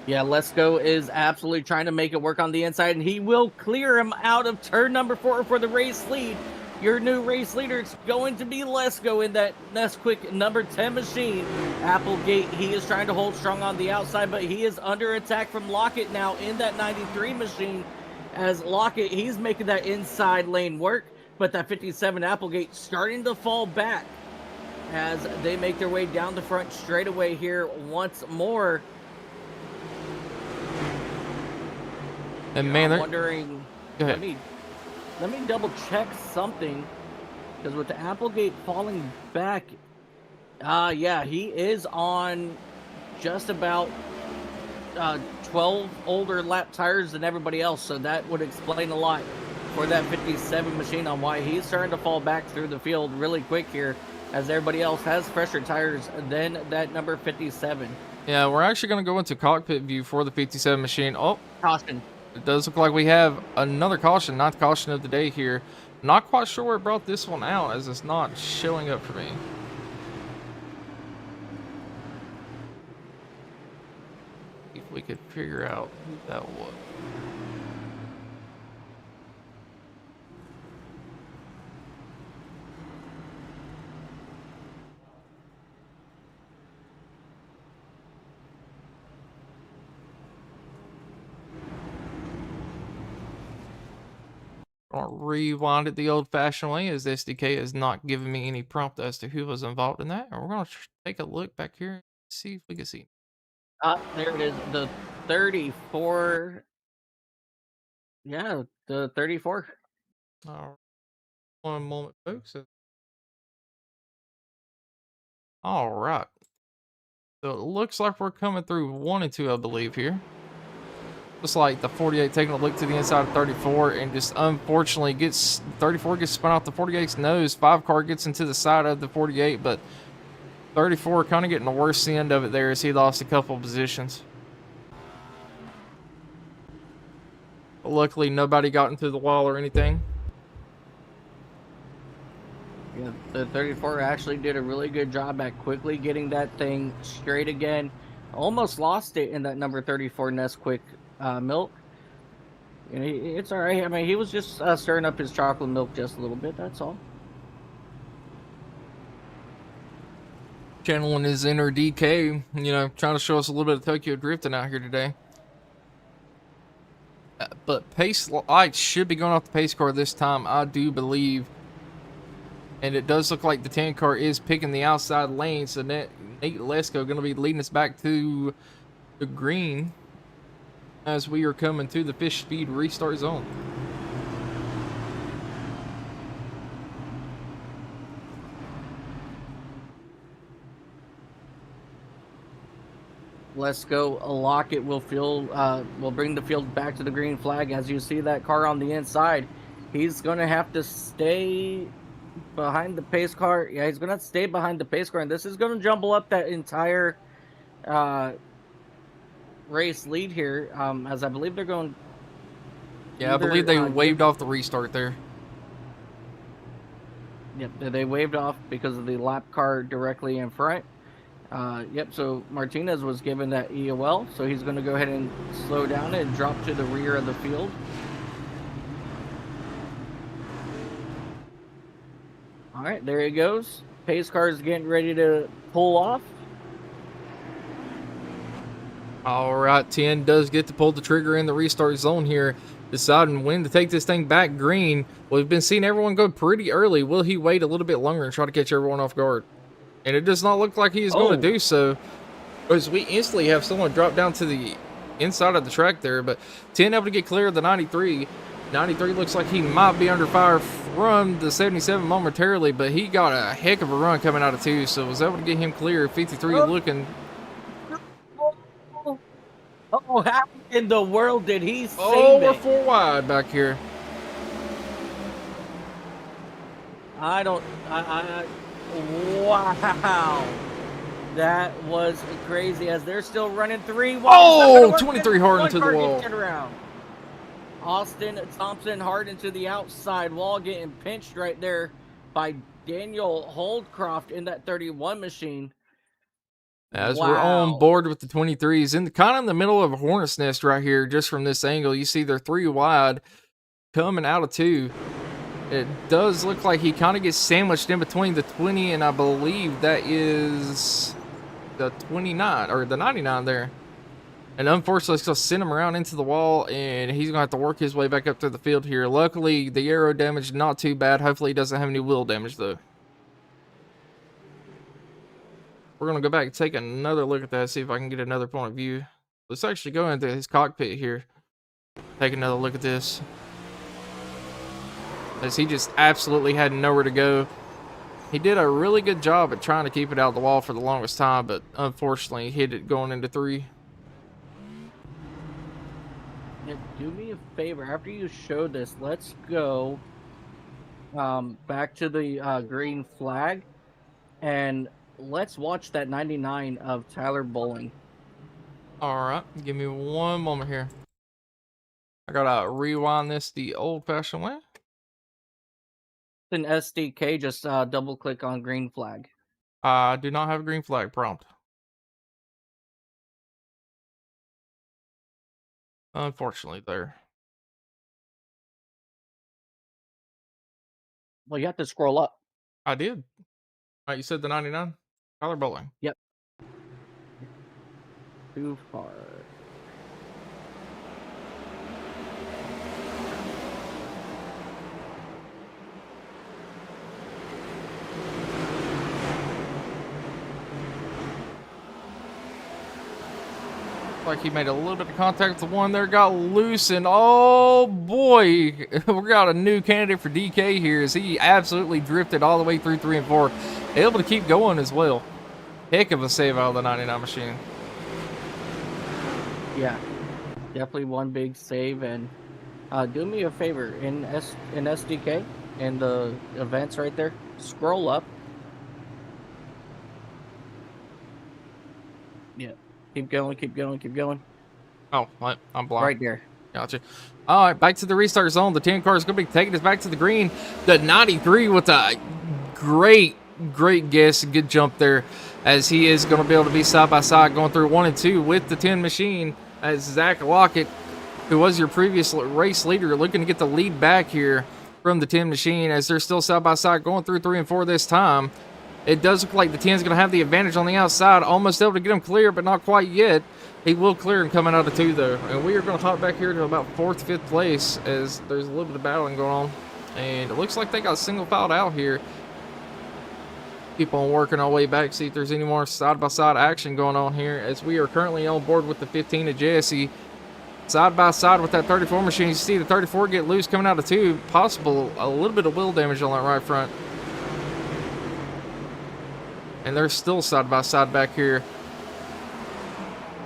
Yeah, Let's Go is absolutely trying to make it work on the inside, and he will clear him out of turn number 4 for the race lead. Your new race leader is going to be Let's Go in that Nesquik number 10 machine. Applegate, he is trying to hold strong on the outside, but he is under attack from Lockett now in that 93 machine. As Lockett, he's making that inside lane work, but that 57 Applegate starting to fall back as they make their way down the front straightaway here once more. And man, I'm wondering, go ahead. let me double check something, because with the Applegate falling back, yeah, he is on just about 12 older lap tires than everybody else, so that would explain a lot for that 57 machine on why he's starting to fall back through the field really quick here, as everybody else has fresher tires than that number 57. Yeah, we're actually going to go into cockpit view for the 57 machine. Oh, Caution. it does look like we have another caution, not the caution of the day here. Not quite sure where it brought this one out, as it's not showing up for me. If we could figure out who that was. I'll rewind it the old-fashioned way, as the SDK has not given me any prompt as to who was involved in that. And we're going to take a look back here and see if we can see. There it is, the 34. Yeah, the 34. One moment, folks. All right. So it looks like we're coming through 1 and 2, I believe, here. Looks like the 48 taking a look to the inside of 34, and just unfortunately 34 gets spun off the 48's nose. 5 car gets into the side of the 48, but 34 kind of getting the worst end of it there as he lost a couple of positions. But luckily, nobody got into the wall or anything. Yeah, the 34 actually did a really good job at quickly getting that thing straight again. Almost lost it in that number 34 Nesquik milk. And it's all right. I mean, he was just stirring up his chocolate milk just a little bit. That's all. Channeling his inner DK, you know, trying to show us a little bit of Tokyo drifting out here today. But pace lights should be going off the pace car this time, I do believe. And it does look like the 10 car is picking the outside lane, so Nate Lesko going to be leading us back to the green as we are coming to the Fish Speed restart zone. Let's go. Lockett will bring the field back to the green flag. As you see that car on the inside, he's going to have to stay behind the pace car. Yeah, he's going to stay behind the pace car, and this is going to jumble up that entire race lead here, as I believe they're going... Yeah, I believe they waved off the restart there. Yep, they waved off because of the lap car directly in front. Yep, so Martinez was given that EOL, so he's going to go ahead and slow down and drop to the rear of the field. All right, there he goes. Pace car is getting ready to pull off. All right, 10 does get to pull the trigger in the restart zone here, deciding when to take this thing back green. Well, we've been seeing everyone go pretty early. Will he wait a little bit longer and try to catch everyone off guard? And it does not look like he is going to do so, as we instantly have someone drop down to the inside of the track there. But 10 able to get clear of the 93. 93 looks like he might be under fire from the 77 momentarily, but he got a heck of a run coming out of 2, so was able to get him clear. 53 looking... Oh, how in the world did he save it? We're 4 wide back here. Wow. That was crazy, as they're still running 3 wide. Oh, 23 hard into the wall. Austin Thompson hard into the outside wall, getting pinched right there by Daniel Holdcroft in that 31 machine. As we're on board with the 23s, kind of in the middle of a hornet's nest right here, just from this angle, you see they're 3 wide coming out of 2. It does look like he kind of gets sandwiched in between the 20 and I believe that is the 29 or the 99 there. And unfortunately, it's going to send him around into the wall, and he's going to have to work his way back up to the field here. Luckily, the aero damage not too bad. Hopefully, he doesn't have any wheel damage though. We're going to go back and take another look at that, see if I can get another point of view. Let's actually go into his cockpit here. Take another look at this. As he just absolutely had nowhere to go. He did a really good job at trying to keep it out of the wall for the longest time, but unfortunately hit it going into 3. Yeah, do me a favor, after you show this, let's go back to the green flag, and let's watch that 99 of Tyler Bowling. Alright, give me one moment here. I gotta rewind this the old-fashioned way. An SDK, just double click on green flag. I do not have a green flag prompt. Unfortunately there. Well, you have to scroll up. I did. Alright, you said the 99? Tyler Bowling. Yep. Too far. Like he made a little bit of contact with the one there, got loose, and oh boy, we got a new candidate for DK here as he absolutely drifted all the way through 3 and 4, able to keep going as well. Heck of a save out of the 99 machine. Yeah, definitely one big save. And do me a favor, in SDK, in the events right there, scroll up. Yeah. Keep going, keep going, keep going. Oh, I'm blind. Right there. Gotcha. All right, back to the restart zone. The 10 car is going to be taking us back to the green. The 93 with a great guess, good jump there, as he is going to be able to be side by side going through 1 and 2 with the 10 machine, as Zach Lockett, who was your previous race leader, looking to get the lead back here from the 10 machine, as they're still side by side going through 3 and 4 this time. It does look like the 10 is going to have the advantage on the outside. Almost able to get him clear, but not quite yet. He will clear him coming out of 2, though. And we are going to hop back here to about 4th, 5th place, as there's a little bit of battling going on. And it looks like they got single filed out here. Keep on working our way back, see if there's any more side-by-side action going on here, as we are currently on board with the 15 of Jesse. Side by side with that 34 machine. You see the 34 get loose coming out of two. Possible a little bit of wheel damage on that right front. And they're still side by side back here.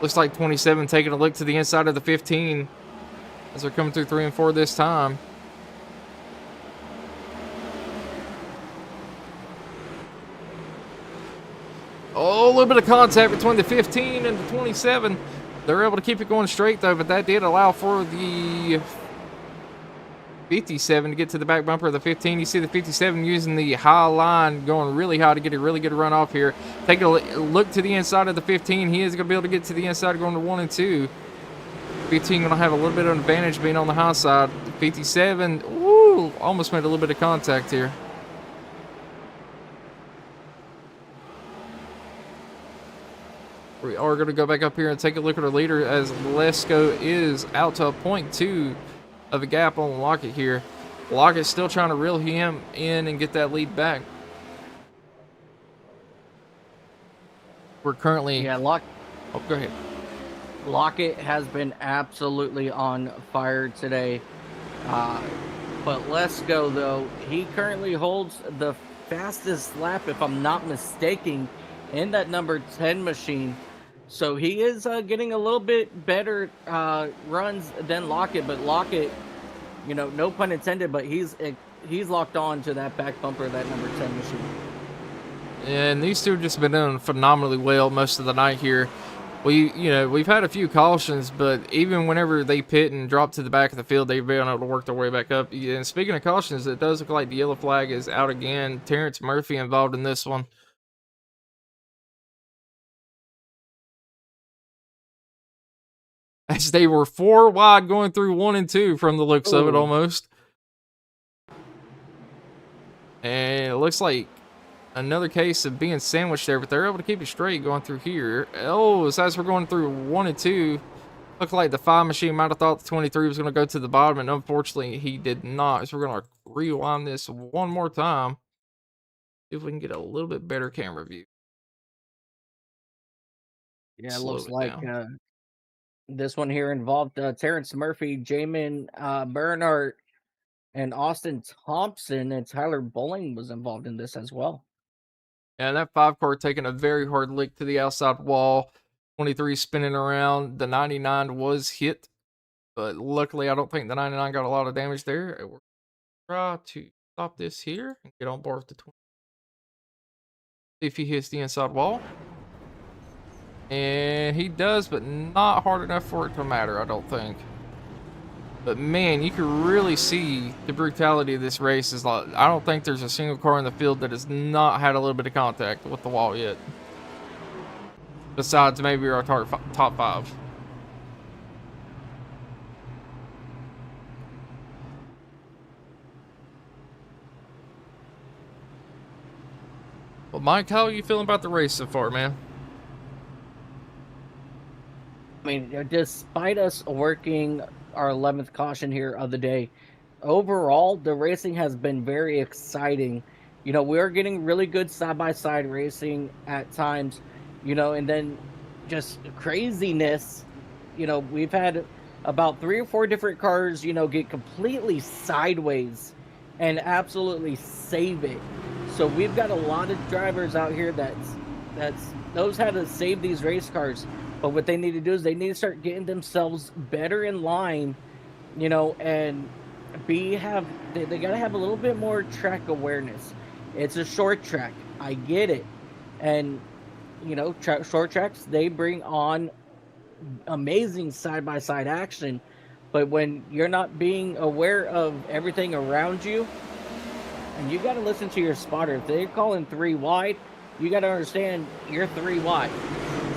Looks like 27 taking a look to the inside of the 15 as they're coming through 3 and 4 this time. Oh, a little bit of contact between the 15 and the 27. They're able to keep it going straight, though, but that did allow for the 57 to get to the back bumper of the 15. You see the 57 using the high line, going really high to get a really good run off here. Taking a look to the inside of the 15. He is going to be able to get to the inside going to 1 and 2. 15 going to have a little bit of an advantage being on the high side. 57, woo, almost made a little bit of contact here. We are going to go back up here and take a look at our leader, as Lesko is out to a 0.2 of a gap on Lockett here. Lockett's still trying to reel him in and get that lead back. We're currently... Yeah, Oh, go ahead. Lockett has been absolutely on fire today. But Lesko, though, he currently holds the fastest lap, if I'm not mistaken, in that number 10 machine. So he is getting a little bit better runs than Lockett, but Lockett, you know, no pun intended, but he's locked on to that back bumper of that number 10 machine. And these two have just been doing phenomenally well most of the night here. We've had a few cautions, but even whenever they pit and drop to the back of the field, they've been able to work their way back up. And speaking of cautions, it does look like the yellow flag is out again. Terrence Murphy involved in this one. As they were 4 wide going through 1 and 2 from the looks of it almost. And it looks like another case of being sandwiched there, but they're able to keep it straight going through here. Oh, so as we're going through 1 and 2, looked like the 5 machine might have thought the 23 was going to go to the bottom, and unfortunately he did not. So we're going to rewind this one more time. See if we can get a little bit better camera view. Yeah, it looks like this one here involved Terrence Murphy, Jamin Bernhardt, and Austin Thompson, and Tyler Bowling was involved in this as well. And that 5 car taking a very hard lick to the outside wall. 23 spinning around. The 99 was hit, but luckily I don't think the 99 got a lot of damage there. We're try to stop this here and get on board with the 20. See if he hits the inside wall. And he does, but not hard enough for it to matter, I don't think. But man, you can really see the brutality of this race. Is like, I don't think there's a single car in the field that has not had a little bit of contact with the wall yet. Besides maybe our top 5. Well, Mike, how are you feeling about the race so far, man? I mean, despite us working our 11th caution here of the day, overall, the racing has been very exciting. You know, we're getting really good side-by-side racing at times, you know, and then just craziness. You know, we've had about 3 or 4 different cars, you know, get completely sideways and absolutely save it. So we've got a lot of drivers out here that knows how to save these race cars. But what they need to do is they need to start getting themselves better in line, you know, and they got to have a little bit more track awareness. It's a short track. I get it. And, you know, short tracks, they bring on amazing side-by-side action. But when you're not being aware of everything around you, and you got to listen to your spotter. If they're calling 3 wide, you got to understand you're 3 wide.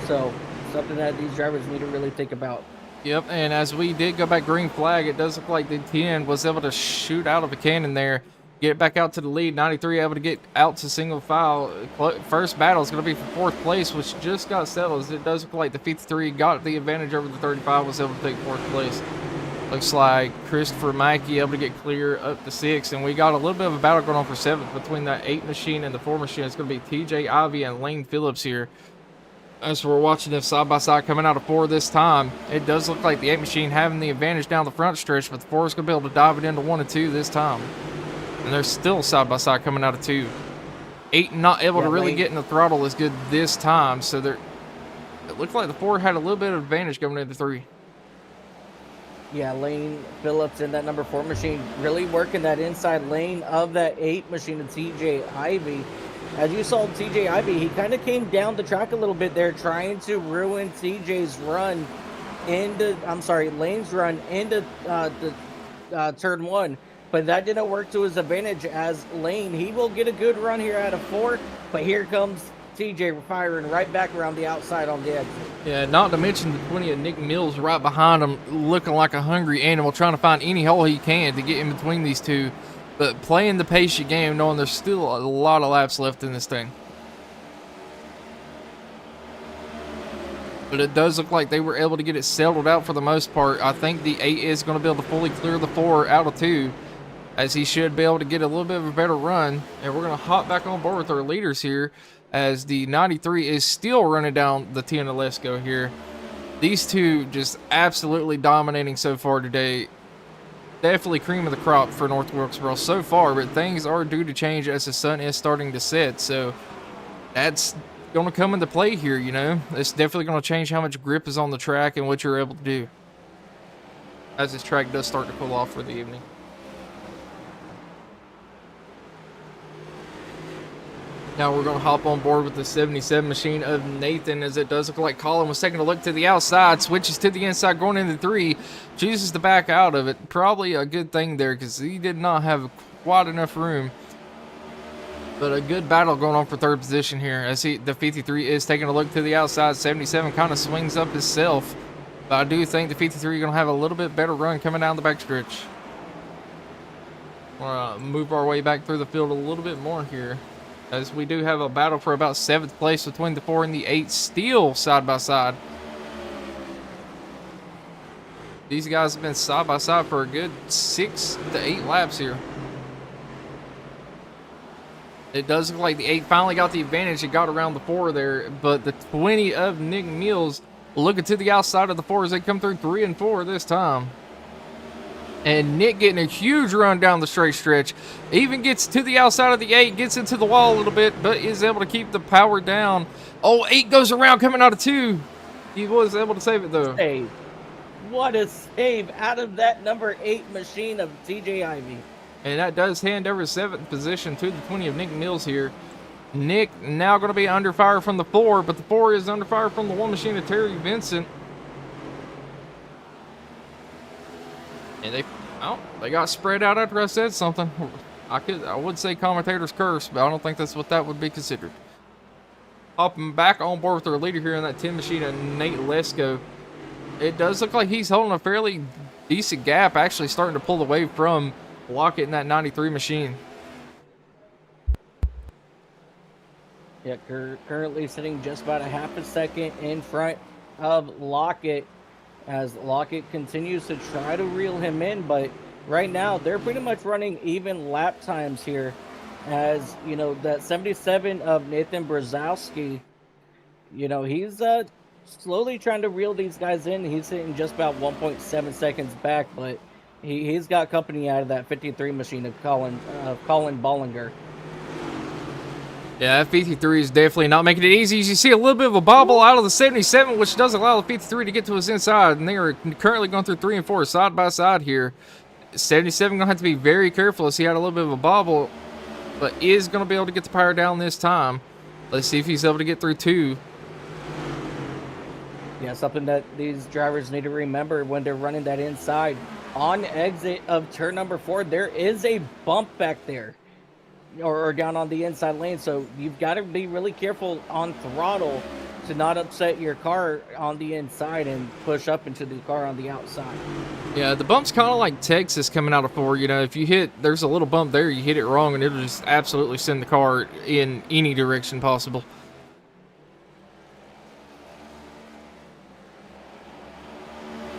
So something that these drivers need to really think about. Yep, and as we did go back green flag, it does look like the 10 was able to shoot out of a cannon there, get back out to the lead. 93 able to get out to single file. First battle is going to be for 4th place, which just got settled. It does look like the 53 got the advantage over the 35, was able to take 4th place. Looks like Christopher Mackey able to get clear up to 6th, and we got a little bit of a battle going on for 7th between that 8 machine and the 4 machine. It's going to be TJ Ivy and Lane Phillips here. As we're watching them side by side coming out of 4 this time, it does look like the 8 machine having the advantage down the front stretch, but the 4 is going to be able to dive it into 1 and 2 this time. And they're still side by side coming out of 2. 8 not able to really get in the throttle as good this time, so it looked like the 4 had a little bit of advantage coming into 3. Yeah, Lane Phillips in that number 4 machine really working that inside lane of that 8 machine of TJ Ivy. As you saw TJ Ivy, he kind of came down the track a little bit there, trying to ruin TJ's run into, Lane's run into turn 1. But that didn't work to his advantage, as Lane, he will get a good run here out of 4. But here comes TJ firing right back around the outside on the exit. Yeah, not to mention the 20 of Nick Mills right behind him, looking like a hungry animal, trying to find any hole he can to get in between these two. But playing the patient game, knowing there's still a lot of laps left in this thing. But it does look like they were able to get it settled out for the most part. I think the 8 is going to be able to fully clear the 4 out of 2, as he should be able to get a little bit of a better run. And we're going to hop back on board with our leaders here, as the 93 is still running down the Tina Lesko here. These two just absolutely dominating so far today. Definitely cream of the crop for North Wilkesboro so far, but things are due to change as the sun is starting to set. So that's going to come into play here, you know. It's definitely going to change how much grip is on the track and what you're able to do as this track does start to cool off for the evening. Now we're going to hop on board with the 77 machine of Nathan, as it does look like Colin was taking a look to the outside, switches to the inside going into 3, chooses to back out of it. Probably a good thing there, because he did not have quite enough room. But a good battle going on for 3rd position here, as the 53 is taking a look to the outside. 77 kind of swings up himself, but I do think the 53 is going to have a little bit better run coming down the backstretch. We're going to move our way back through the field a little bit more here, as we do have a battle for about 7th place between the 4 and the 8 still side by side. These guys have been side by side for a good 6 to 8 laps here. It does look like the 8 finally got the advantage. It got around the 4 there, but the 20 of Nick Mills looking to the outside of the 4 as they come through 3 and 4 this time. And Nick getting a huge run down the straight stretch. Even gets to the outside of the 8, gets into the wall a little bit, but is able to keep the power down. Oh, 8 goes around coming out of 2. He was able to save it though. Save. What a save out of that number 8 machine of TJ Ivy. And that does hand over 7th position to the 20 of Nick Mills here. Nick now going to be under fire from the 4, but the 4 is under fire from the 1 machine of Terry Vincent. And they got spread out after I said something. I would say commentator's curse, but I don't think that's what that would be considered. Hopping back on board with our leader here in that 10 machine of Nate Lesko. It does look like he's holding a fairly decent gap, actually starting to pull away from Lockett in that 93 machine. Yeah, currently sitting just about a half a second in front of Lockett, as Lockett continues to try to reel him in, but right now they're pretty much running even lap times here, as you know that 77 of Nathan Brzezowski, you know, he's slowly trying to reel these guys in. He's sitting just about 1.7 seconds back, but he's got company out of that 53 machine of Colin Bollinger. Yeah, that 53 is definitely not making it easy. As you see a little bit of a bobble out of the 77, which does allow the 53 to get to his inside. And they are currently going through 3 and 4 side by side here. 77 going to have to be very careful, as he had a little bit of a bobble, but is going to be able to get the power down this time. Let's see if he's able to get through 2. Yeah, something that these drivers need to remember when they're running that inside. On exit of turn number 4, there is a bump back there, or down on the inside lane, so you've got to be really careful on throttle to not upset your car on the inside and push up into the car on the outside. Yeah, the bump's kind of like Texas coming out of 4. You know, if you there's a little bump there, you hit it wrong, and it'll just absolutely send the car in any direction possible.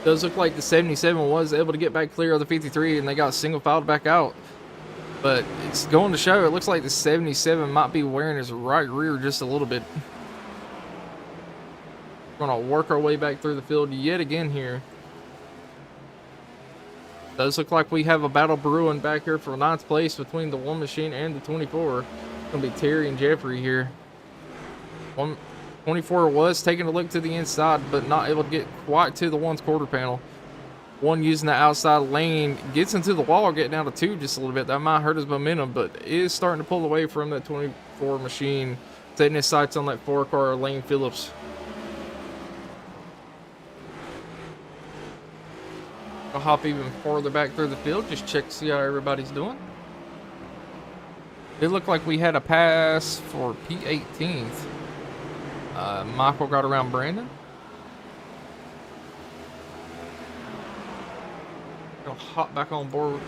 Does look like the 77 was able to get back clear of the 53, and they got single filed back out. But it's going to show, it looks like the 77 might be wearing his right rear just a little bit. We're going to work our way back through the field yet again here. Does look like we have a battle brewing back here for 9th place between the 1 machine and the 24. It's going to be Terry and Jeffrey here. 24 was taking a look to the inside, but not able to get quite to the 1's quarter panel. 1 using the outside lane, gets into the wall, getting down to 2 just a little bit. That might hurt his momentum, but is starting to pull away from that 24 machine, setting his sights on that 4-car Lane Phillips. I'll hop even farther back through the field, just check to see how everybody's doing. It looked like we had a pass for P18th. Michael got around Brandon. Gonna hop back on board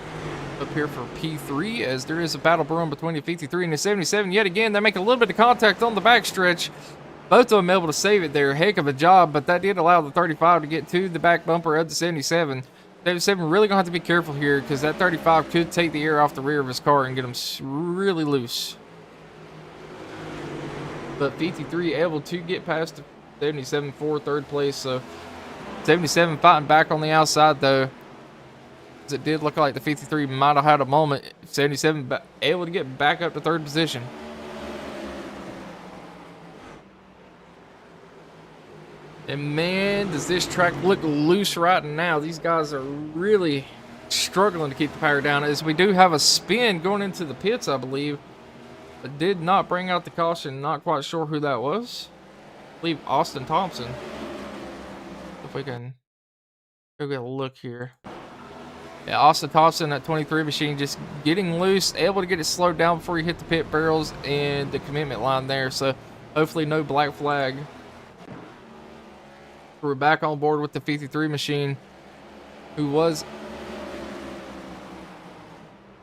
up here for P3, as there is a battle brewing between the 53 and the 77 yet again. They make a little bit of contact on the backstretch. Both of them able to save it there. Heck of a job, but that did allow the 35 to get to the back bumper of the 77. 77 really gonna have to be careful here, because that 35 could take the air off the rear of his car and get him really loose. But 53 able to get past the 77 for 3rd place. So 77 fighting back on the outside though. It did look like the 53 might have had a moment. 77 able to get back up to 3rd position. And man, does this track look loose right now. These guys are really struggling to keep the power down, as we do have a spin going into the pits, I believe. But did not bring out the caution. Not quite sure who that was. I believe Austin Thompson. If we can go get a look here. Yeah, Austin Thompson at 23 machine just getting loose, able to get it slowed down before he hit the pit barrels and the commitment line there. So hopefully no black flag. We're back on board with the 53 machine, who was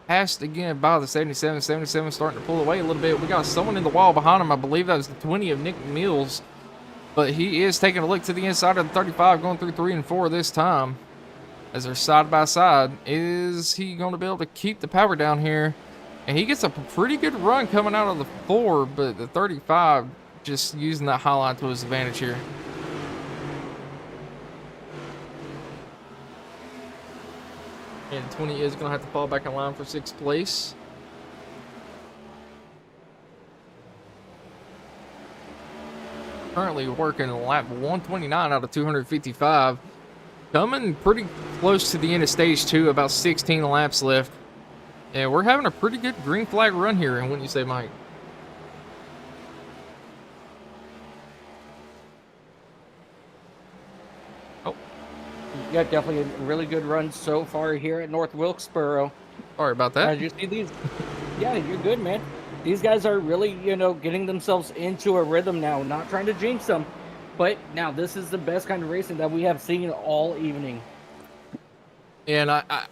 passed again by the 77. 77 starting to pull away a little bit. We got someone in the wall behind him. I believe that was the 20 of Nick Mills, but he is taking a look to the inside of the 35, going through 3 and 4 this time, as they're side by side. Is he going to be able to keep the power down here? And he gets a pretty good run coming out of the 4, but the 35 just using that high line to his advantage here. And 20 is going to have to fall back in line for 6th place. Currently working lap 129 out of 255. Coming pretty close to the end of stage 2, about 16 laps left. And we're having a pretty good green flag run here, and wouldn't you say, Mike? Yeah, definitely a really good run so far here at North Wilkesboro. Sorry about that. As you see these, yeah, you're good, man. These guys are really, getting themselves into a rhythm now, not trying to jinx them. But now this is the best kind of racing that we have seen all evening. And I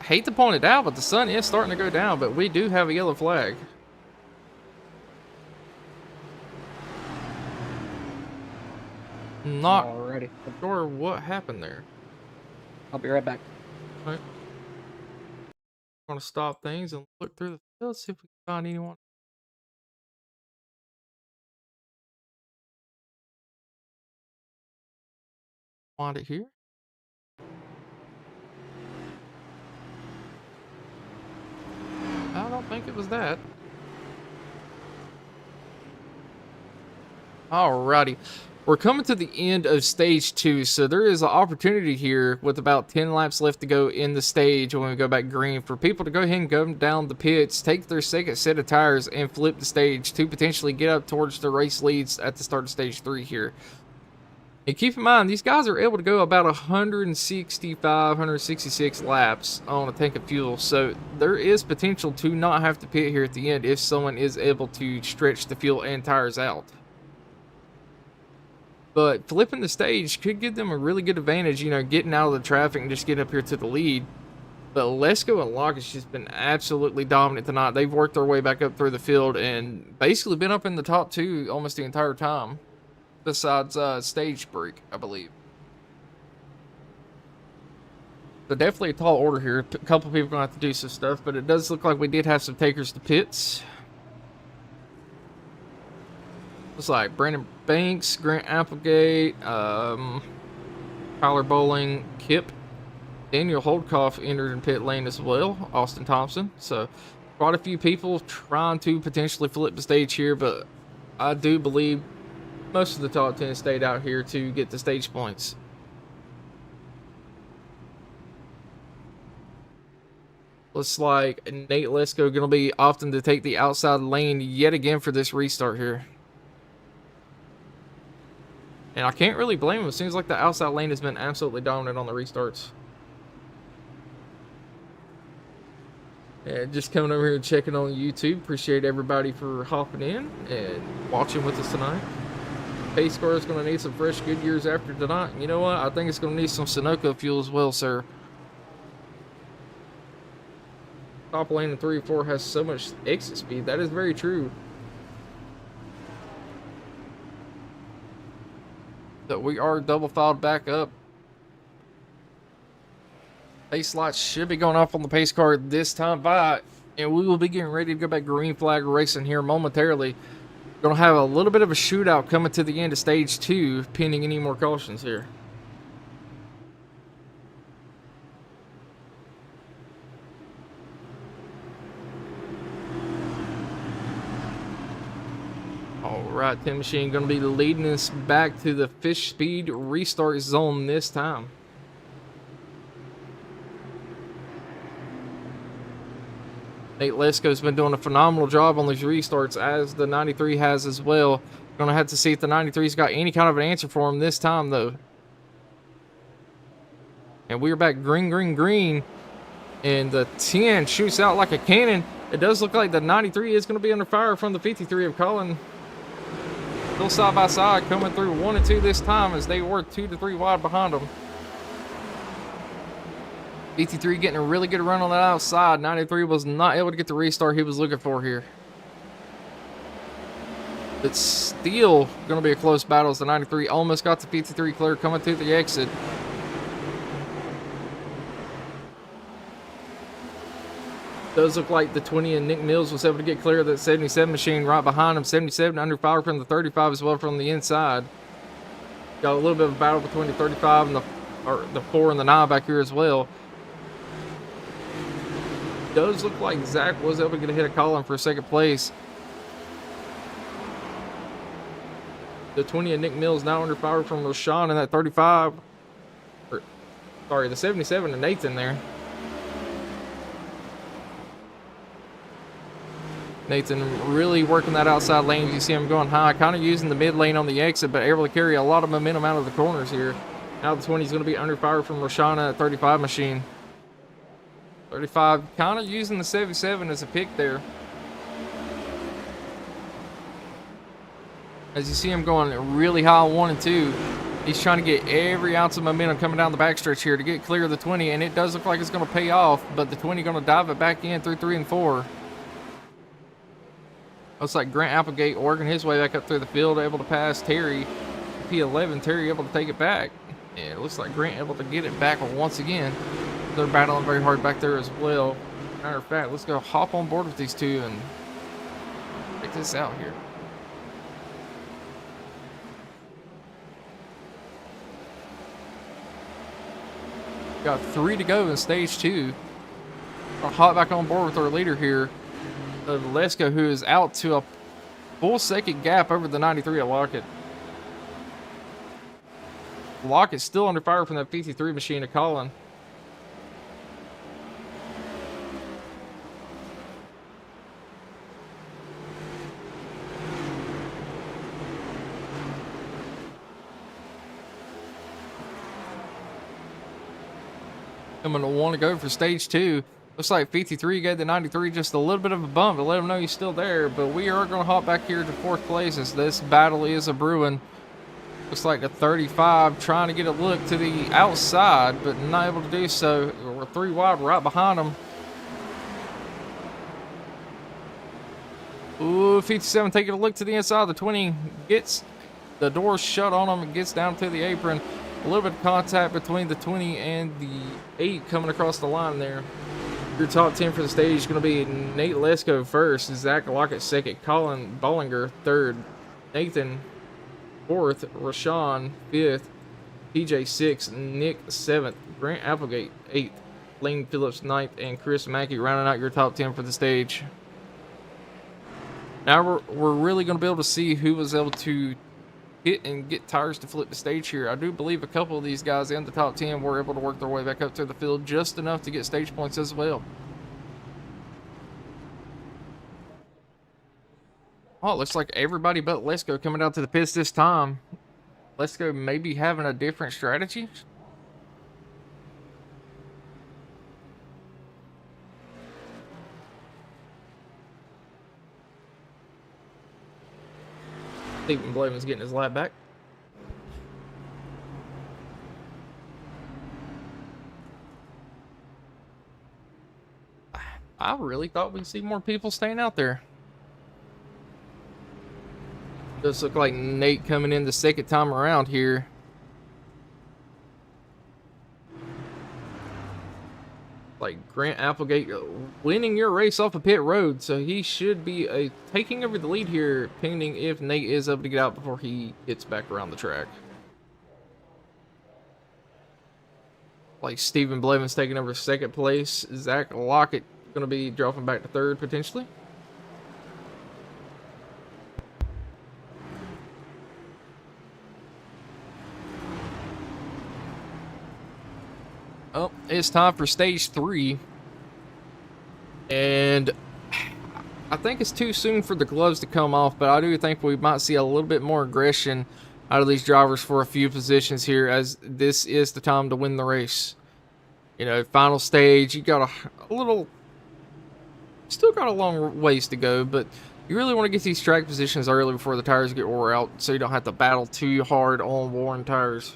hate to point it out, but the sun is starting to go down, but we do have a yellow flag. Not already sure what happened there. I'll be right back. All right. I'm gonna stop things and look through the field, see if we can find anyone. Find it here. I don't think it was that. Alrighty. We're coming to the end of stage 2, so there is an opportunity here with about 10 laps left to go in the stage when we go back green for people to go ahead and go down the pits, take their second set of tires, and flip the stage to potentially get up towards the race leads at the start of stage 3 here. And keep in mind, these guys are able to go about 165, 166 laps on a tank of fuel, so there is potential to not have to pit here at the end if someone is able to stretch the fuel and tires out. But flipping the stage could give them a really good advantage, getting out of the traffic and just get up here to the lead. But Lesko and Locke has just been absolutely dominant tonight. They've worked their way back up through the field and basically been up in the top 2 almost the entire time. Besides stage break, I believe. So definitely a tall order here. A couple people gonna have to do some stuff, but it does look like we did have some takers to pits. Looks like Brandon Banks, Grant Applegate, Tyler Bowling, Kip, Daniel Holdcoff entered in pit lane as well. Austin Thompson. So quite a few people trying to potentially flip the stage here, but I do believe most of the top 10 stayed out here to get the stage points. Looks like Nate Lesko going to be opting to take the outside lane yet again for this restart here. And I can't really blame him. It seems like the outside lane has been absolutely dominant on the restarts. And just coming over here and checking on YouTube. Appreciate everybody for hopping in and watching with us tonight. Pace car is going to need some fresh Goodyears after tonight. You know what? I think it's going to need some Sunoco fuel as well, sir. Top lane in 3 or 4 has so much exit speed. That is very true. So we are double filed back up. Pace lights should be going off on the pace car this time by, and we will be getting ready to go back green flag racing here momentarily. Gonna have a little bit of a shootout coming to the end of stage 2, pending any more cautions here. Alright, Tim Machine gonna be leading us back to the fish speed restart zone this time. Nate Lesko's been doing a phenomenal job on these restarts, as the 93 has as well. Gonna have to see if the 93's got any kind of an answer for him this time, though. And we're back green, green, green. And the 10 shoots out like a cannon. It does look like the 93 is going to be under fire from the 53 of Colin. Still side by side, coming through 1 and 2 this time, as they were 2 to 3 wide behind them. 53 getting a really good run on that outside. 93 was not able to get the restart he was looking for here. It's still going to be a close battle, as the 93 almost got the 53 clear coming through the exit. Does look like the 20 and Nick Mills was able to get clear of that 77 machine right behind him. 77 under fire from the 35 as well from the inside. Got a little bit of a battle between the 35 and the 4 and the 9 back here as well. Does look like Zach was able to get ahead of Colin for second place. The 20 and Nick Mills now under fire from Rashawn in that 35. Sorry, the 77 and Nathan there. Nathan really working that outside lane. You see him going high, kind of using the mid lane on the exit, but able to carry a lot of momentum out of the corners here. Now the 20 is going to be under fire from Roshana at 35 machine. 35 kind of using the 77 as a pick there. As you see him going really high on 1 and 2. He's trying to get every ounce of momentum coming down the backstretch here to get clear of the 20, and it does look like it's going to pay off, but the 20 going to dive it back in through 3 and 4. Looks like Grant Applegate working his way back up through the field, able to pass Terry. P11, Terry able to take it back. And it looks like Grant able to get it back once again. They're battling very hard back there as well. Matter of fact, let's go hop on board with these two and check this out here. Got 3 to go in stage 2. I'll hop back on board with our leader here, Lesko, who is out to a full second gap over the 93 at Lockett. Lockett still under fire from that 53 machine of Colin. I'm going to want to go for stage 2. Looks like 53 gave the 93 just a little bit of a bump to let him know he's still there, but we are going to hop back here to 4th place as this battle is a brewing. Looks like the 35 trying to get a look to the outside, but not able to do so. We're 3 wide right behind him. Ooh, 57 taking a look to the inside. The 20 gets the door shut on him and gets down to the apron. A little bit of contact between the 20 and the 8 coming across the line there. Your top 10 for the stage is going to be Nate Lesko first, Zach Lockett second, Colin Bollinger third, Nathan fourth, Rashawn fifth, TJ sixth, Nick seventh, Grant Applegate eighth, Lane Phillips ninth, and Chris Mackey rounding out your top 10 for the stage. Now we're really going to be able to see who was able to hit and get tires to flip the stage here. I do believe a couple of these guys in the top 10 were able to work their way back up to the field just enough to get stage points as well. Oh, it looks like everybody but Lesko coming out to the pits this time. Lesko maybe having a different strategy. Stephen Blavin's getting his lap back. I really thought we'd see more people staying out there. Does look like Nate coming in the second time around here. Like Grant Applegate winning your race off of pit road, so he should be taking over the lead here, pending if Nate is able to get out before he gets back around the track. Like Stephen Blavin's taking over second place. Zach Lockett going to be dropping back to third potentially. Oh, it's time for stage 3. And I think it's too soon for the gloves to come off, but I do think we might see a little bit more aggression out of these drivers for a few positions here, as this is the time to win the race. You know, final stage, you got a little, still got a long ways to go, but you really want to get these track positions early before the tires get wore out, so you don't have to battle too hard on worn tires.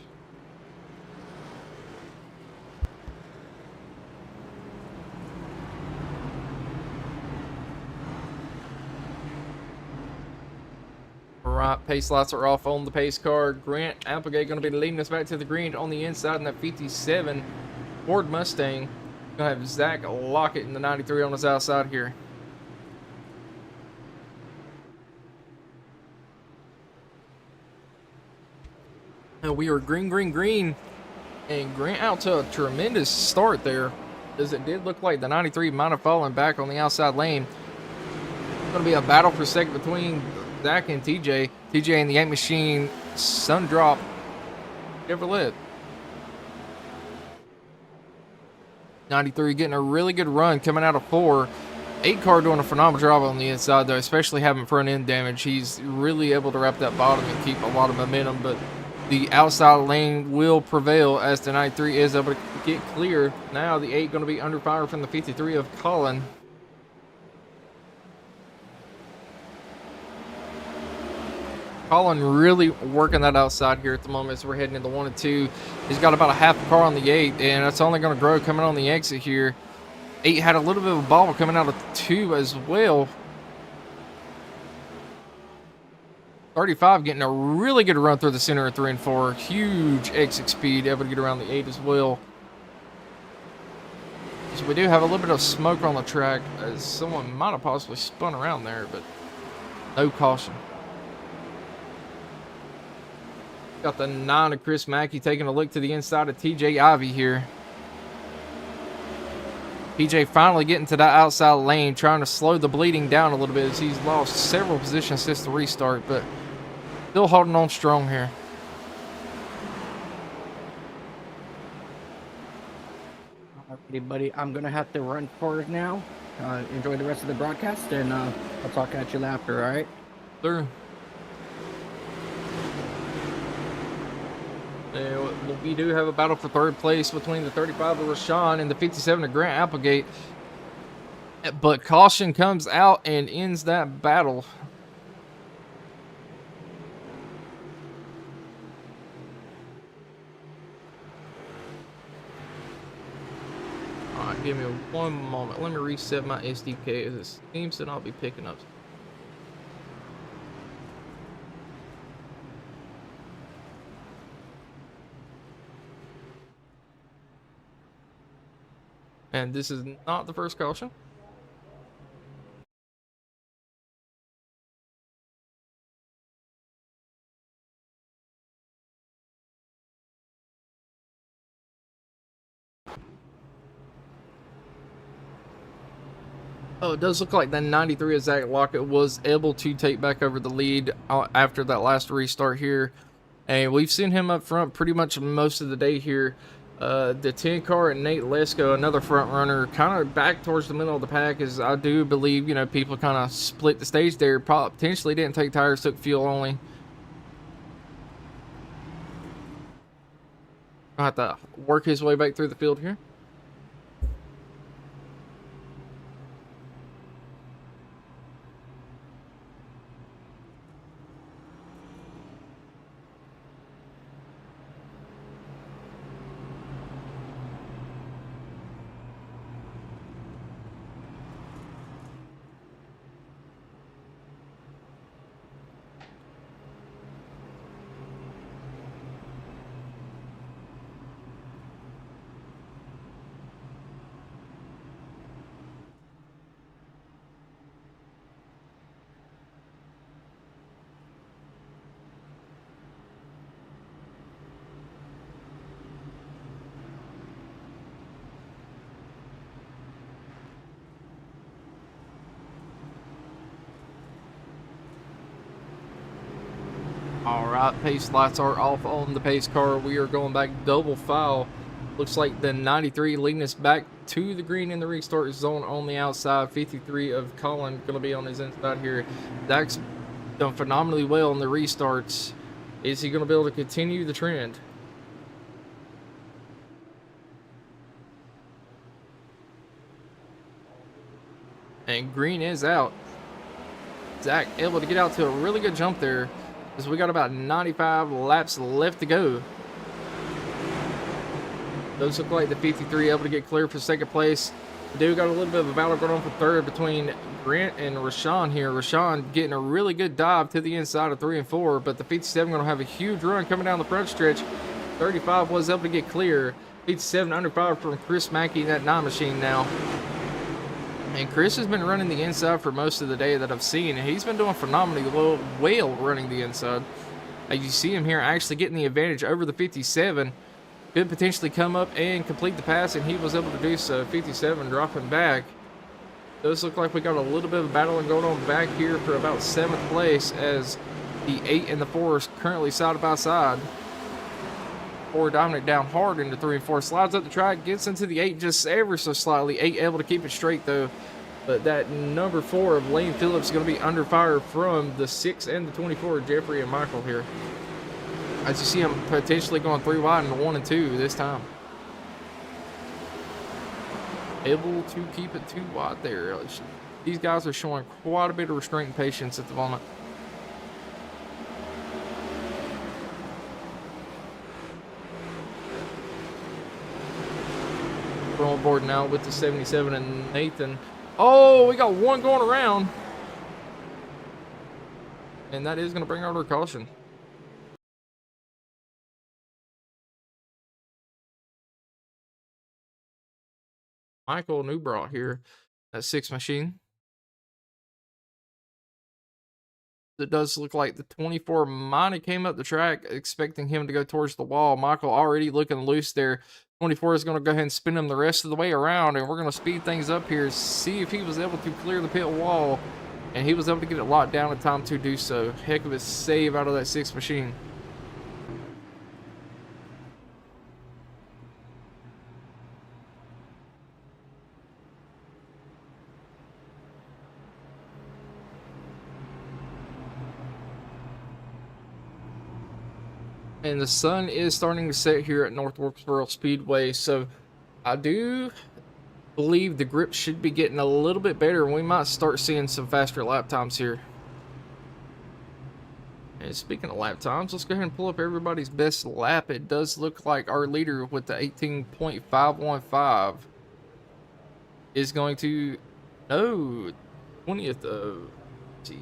Alright, pace lights are off on the pace car. Grant Applegate going to be leading us back to the green on the inside in that 57 Ford Mustang. Going to have Zach Lockett in the 93 on his outside here. Now we are green, green, green. And Grant out to a tremendous start there, as it did look like the 93 might have fallen back on the outside lane. It's going to be a battle for second between Zach and TJ. TJ and the 8 Machine Sundrop Chevrolet. 93 getting a really good run coming out of 4. 8 car doing a phenomenal job on the inside though, especially having front end damage. He's really able to wrap that bottom and keep a lot of momentum, but the outside lane will prevail as the 93 is able to get clear. Now the 8 going to be under fire from the 53 of Colin. Colin really working that outside here at the moment as we're heading into 1 and 2. He's got about a half a car on the 8, and it's only going to grow coming on the exit here. 8 had a little bit of a bobble coming out of 2 as well. 35 getting a really good run through the center of 3 and 4. Huge exit speed, able to get around the 8 as well. So we do have a little bit of smoke on the track, as someone might have possibly spun around there, but no caution. Got the 9 of Chris Mackey taking a look to the inside of TJ Ivy here. TJ finally getting to that outside lane, trying to slow the bleeding down a little bit as he's lost several positions since the restart, but still holding on strong here. Alrighty, buddy, I'm going to have to run for it now. Enjoy the rest of the broadcast, and I'll talk at you after, all right? Sure. We do have a battle for third place between the 35 of Rashawn and the 57 of Grant Applegate. But caution comes out and ends that battle. Alright, give me one moment. Let me reset my SDK, as it seems that I'll be picking up. And this is not the first caution. Oh, it does look like the 93 of Zach Lockett was able to take back over the lead after that last restart here. And we've seen him up front pretty much most of the day here. The 10 car and Nate Lesko, another front runner, kind of back towards the middle of the pack, as I do believe, people kind of split the stage there. Potentially didn't take tires, took fuel only. I'll have to work his way back through the field here. All right, pace lights are off on the pace car. We are going back double file. Looks like the 93 leading us back to the green in the restart zone on the outside. 53 of Colin going to be on his inside here. Zach's done phenomenally well in the restarts. Is he going to be able to continue the trend? And green is out. Zach able to get out to a really good jump there, as we got about 95 laps left to go. Those look like the 53 able to get clear for second place. We do got a little bit of a battle going on for third between Grant and Rashawn here. Rashawn getting a really good dive to the inside of 3 and 4, but the 57 going to have a huge run coming down the front stretch. 35 was able to get clear. 57 under 5 from Chris Mackey in that 9 machine now. And Chris has been running the inside for most of the day that I've seen, and he's been doing phenomenally well running the inside. As you see him here actually getting the advantage over the 57. Could potentially come up and complete the pass, and he was able to do so. 57 dropping back. Does look like we got a little bit of battling going on back here for about 7th place, as the 8 and the 4 is currently side by side. 4 diving it down hard into 3 and 4. Slides up the track, gets into the 8 just ever so slightly. 8 able to keep it straight though. But that number 4 of Lane Phillips is going to be under fire from the 6 and the 24, Jeffrey and Michael here. As you see him potentially going 3 wide and 1 and 2 this time. Able to keep it 2 wide there. These guys are showing quite a bit of restraint and patience at the moment. We're on board now with the 77 and Nathan. Oh, we got one going around. And that is going to bring out our caution. Michael Newbrought here at 6 machine. It does look like the 24 might have came up the track expecting him to go towards the wall. Michael already looking loose there. 24 is going to go ahead and spin him the rest of the way around, and we're going to speed things up here, see if he was able to clear the pit wall, and he was able to get it locked down in time to do so. Heck of a save out of that 6 machine. And the sun is starting to set here at North Wilkesboro Speedway, so I do believe the grip should be getting a little bit better, and we might start seeing some faster lap times here. And speaking of lap times, let's go ahead and pull up everybody's best lap. It does look like our leader with the 18.515 is going to, no, 20th of, let's see,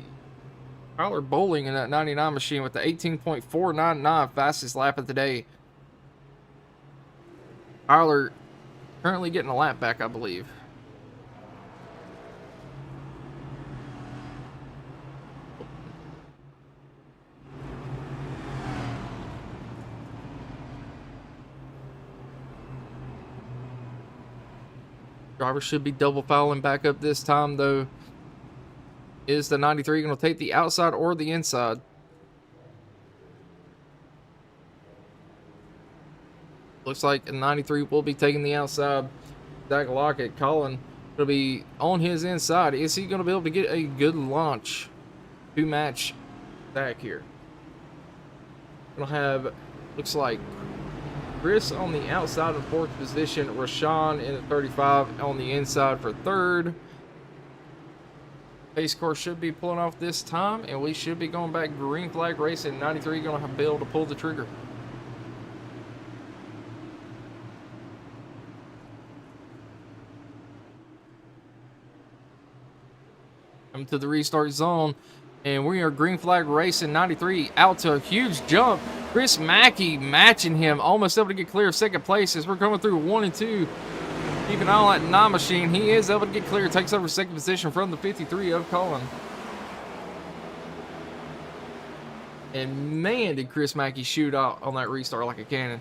Tyler Bowling in that 99 machine with the 18.499 fastest lap of the day. Tyler Currently getting a lap back, I believe. Driver should be double fouling back up this time, though. Is the 93 going to take the outside or the inside? Looks like a 93 will be taking the outside. Zach Lockett, Colin, will be on his inside. Is he going to be able to get a good launch to match Zach here? We'll have, looks like, Chris on the outside in fourth position, Rashawn in at 35 on the inside for third. Pace car should be pulling off this time, and we should be going back green flag racing. 93 going to be able to pull the trigger. Come to the restart zone, and we are green flag racing. 93 out to a huge jump. Chris Mackey matching him, almost able to get clear of second place as we're coming through 1 and 2. Keep an eye on that nine machine. He is able to get clear, takes over second position from the 53 of Colin. And man, did Chris Mackey shoot out on that restart like a cannon.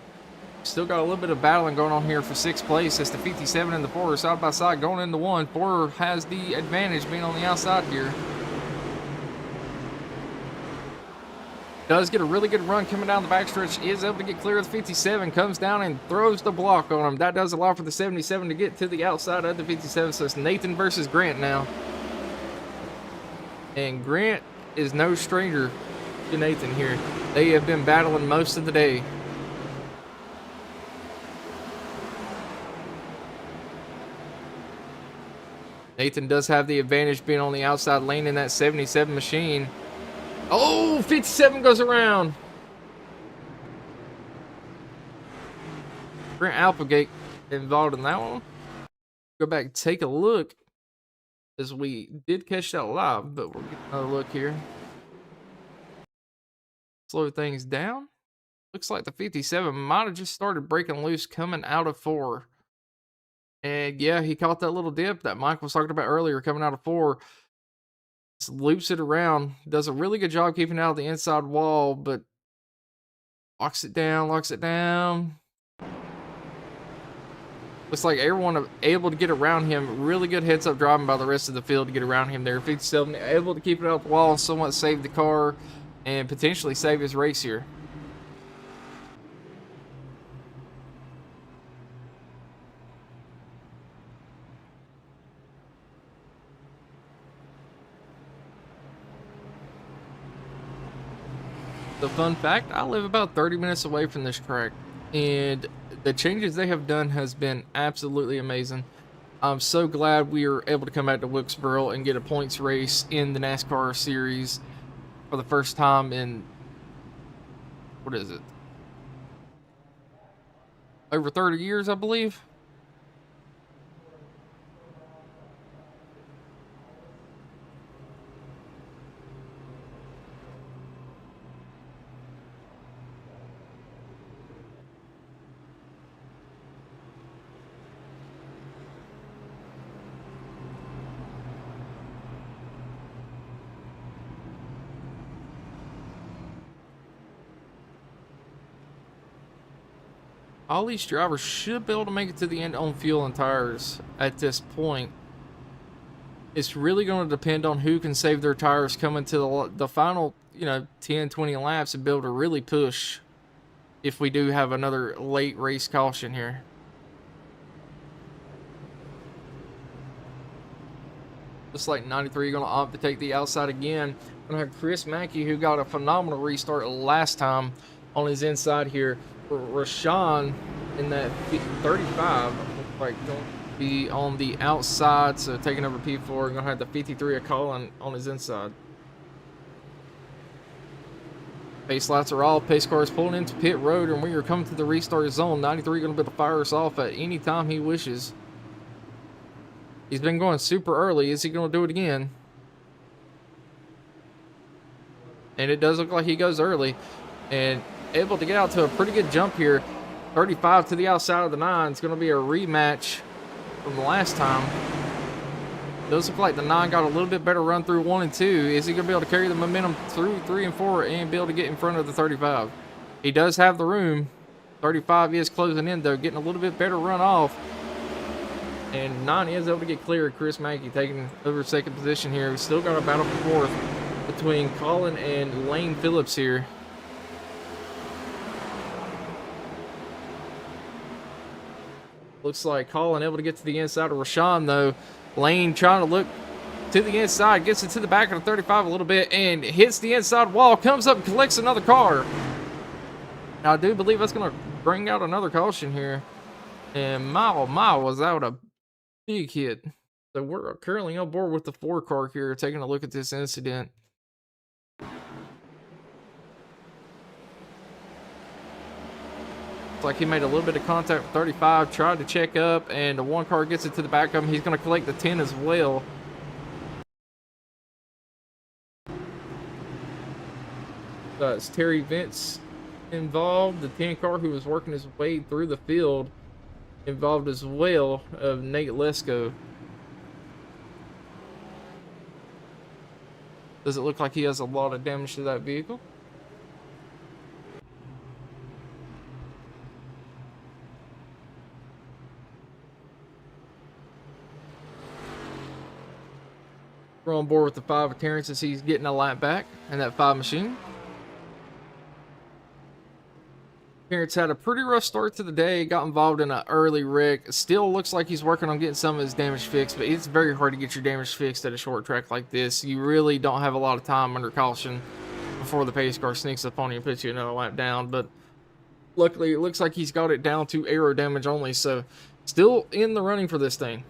Still got a little bit of battling going on here for sixth place as the 57 and the 4 are side by side going into 1. 4 has the advantage being on the outside here. Does get a really good run coming down the backstretch. Is able to get clear of the 57. Comes down and throws the block on him. That does allow for the 77 to get to the outside of the 57. So it's Nathan versus Grant now. And Grant is no stranger to Nathan here. They have been battling most of the day. Nathan does have the advantage being on the outside lane in that 77 machine. Oh, 57 goes around. Grant Applegate involved in that one. Go back and take a look as we did catch that live, but we'll get another look here. Slow things down. Looks like the 57 might have just started breaking loose coming out of 4. And yeah, he caught that little dip that Mike was talking about earlier coming out of 4. Just loops it around. Does a really good job keeping out of the inside wall, but locks it down. Looks like everyone able to get around him. Really good heads up driving by the rest of the field to get around him there. 57 able to keep it out the wall, somewhat save the car and potentially save his race here. The fun fact, I live about 30 minutes away from this track, and the changes they have done has been absolutely amazing. I'm so glad we were able to come back to Wilkesboro and get a points race in the NASCAR series for the first time in, what is it? Over 30 years, I believe. All these drivers should be able to make it to the end on fuel and tires at this point. It's really going to depend on who can save their tires coming to the final, 10, 20 laps and be able to really push if we do have another late race caution here. Looks like 93 going to opt to take the outside again. Going to have Chris Mackey, who got a phenomenal restart last time, on his inside here. Rashawn in that 35 looks like going to be on the outside, so taking over P4. Going to have the 53 of Colin on his inside. Pace lights are all. Pace car is pulling into pit road, and we are coming to the restart zone. 93 going to be able to fire us off at any time he wishes. He's been going super early. Is he going to do it again? And it does look like he goes early and able to get out to a pretty good jump here. 35 to the outside of the 9. It's going to be a rematch from the last time. Does look like the 9 got a little bit better run through 1 and 2. Is he going to be able to carry the momentum through 3 and 4 and be able to get in front of the 35? He does have the room. 35 is closing in, though, getting a little bit better run off. And 9 is able to get clear. Chris Mackey taking over second position here. We still got a battle for fourth between Colin and Lane Phillips here. Looks like Colin able to get to the inside of Rashawn, though. Lane trying to look to the inside, gets it to the back of the 35 a little bit, and hits the inside wall, comes up and collects another car. Now, I do believe that's going to bring out another caution here. And Mile was out a big hit. So we're currently on board with the 4 car here, taking a look at this incident. Like he made a little bit of contact with 35, tried to check up, and the 1 car gets it to the back of him. He's going to collect the 10 as well. It's Terry Vince involved. The 10 car who was working his way through the field involved as well, of Nate Lesko. Does it look like he has a lot of damage to that vehicle? We're on board with the 5 of Terrence as he's getting a lap back in that 5 machine. Terrence had a pretty rough start to the day, got involved in an early wreck. Still looks like he's working on getting some of his damage fixed, but it's very hard to get your damage fixed at a short track like this. You really don't have a lot of time under caution before the pace car sneaks up on you and puts you another lap down, but luckily it looks like he's got it down to aero damage only, so still in the running for this thing.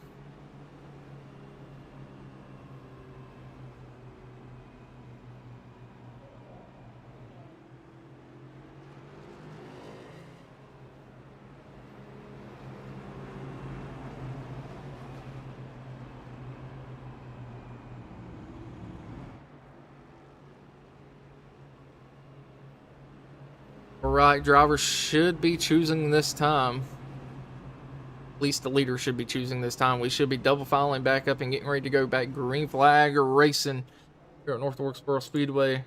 Alright, drivers should be choosing this time. At least the leader should be choosing this time. We should be double filing back up and getting ready to go back green flag racing here at North Wilkesboro Speedway.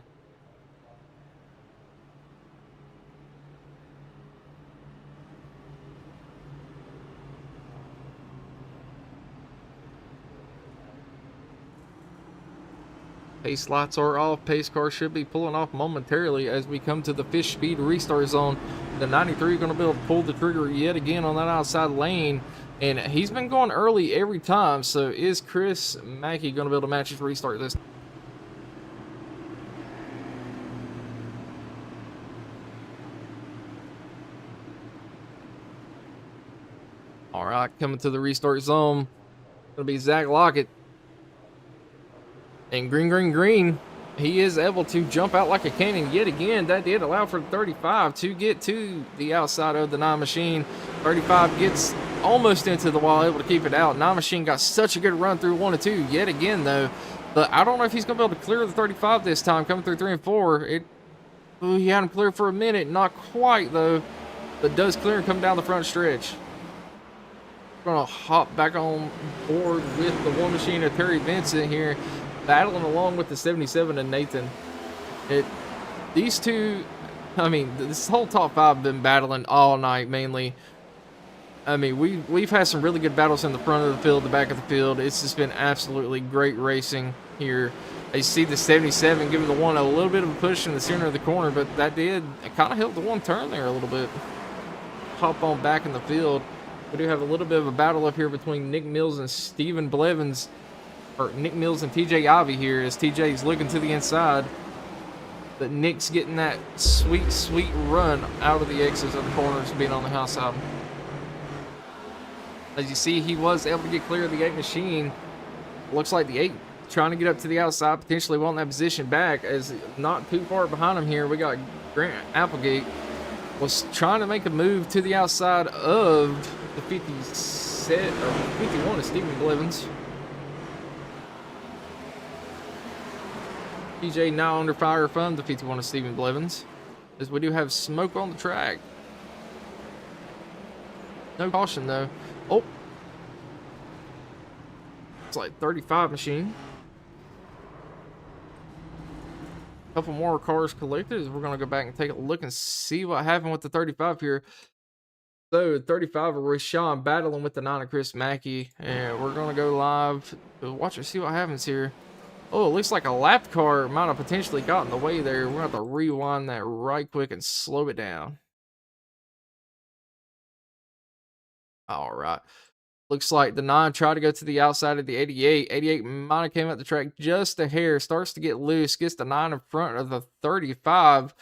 Pace lights are off. Pace car should be pulling off momentarily as we come to the fish speed restart zone. The 93 going to be able to pull the trigger yet again on that outside lane. And he's been going early every time. So is Chris Mackey going to be able to match his restart this? All right, coming to the restart zone. Going to be Zach Lockett. And green, he is able to jump out like a cannon yet again. That did allow for 35 to get to the outside of the 9 machine. 35 gets almost into the wall, able to keep it out. 9 machine got such a good run through 1 and 2 yet again, though. But I don't know if he's going to be able to clear the 35 this time, coming through 3 and 4. He had him clear for a minute. Not quite, though. But does clear and come down the front stretch. Going to hop back on board with the 1 machine of Terry Vincent here, battling along with the 77 and Nathan. These two, I mean, this whole top 5 have been battling all night mainly. I mean, we've had some really good battles in the front of the field, the back of the field. It's just been absolutely great racing here. You see the 77 giving the 1 a little bit of a push in the center of the corner, but that did kind of help the 1 turn there a little bit. Hop on back in the field. We do have a little bit of a battle up here between Nick Mills and Steven Blevins. Or Nick Mills and TJ Ivy here as TJ's looking to the inside. But Nick's getting that sweet run out of the exits of the corners, being on the house side. As you see, he was able to get clear of the 8 machine. Looks like the 8 trying to get up to the outside, potentially wanting that position back. As not too far behind him here, we got Grant Applegate. Was trying to make a move to the outside of the 51 of Steven Blevins. TJ now under fire from the 51 of Steven Blevins, as we do have smoke on the track. No caution though. Oh, it's like 35 machine. Couple more cars collected. We're gonna go back and take a look and see what happened with the 35 here. So 35 of Rashawn battling with the 9 of Chris Mackey, and we're gonna go live to watch and see what happens here. Oh, it looks like a lapped car might have potentially got in the way there. We're gonna have to rewind that right quick and slow it down. All right. Looks like the 9 tried to go to the outside of the 88. 88 might have came out the track just a hair, starts to get loose, gets the 9 in front of the 35,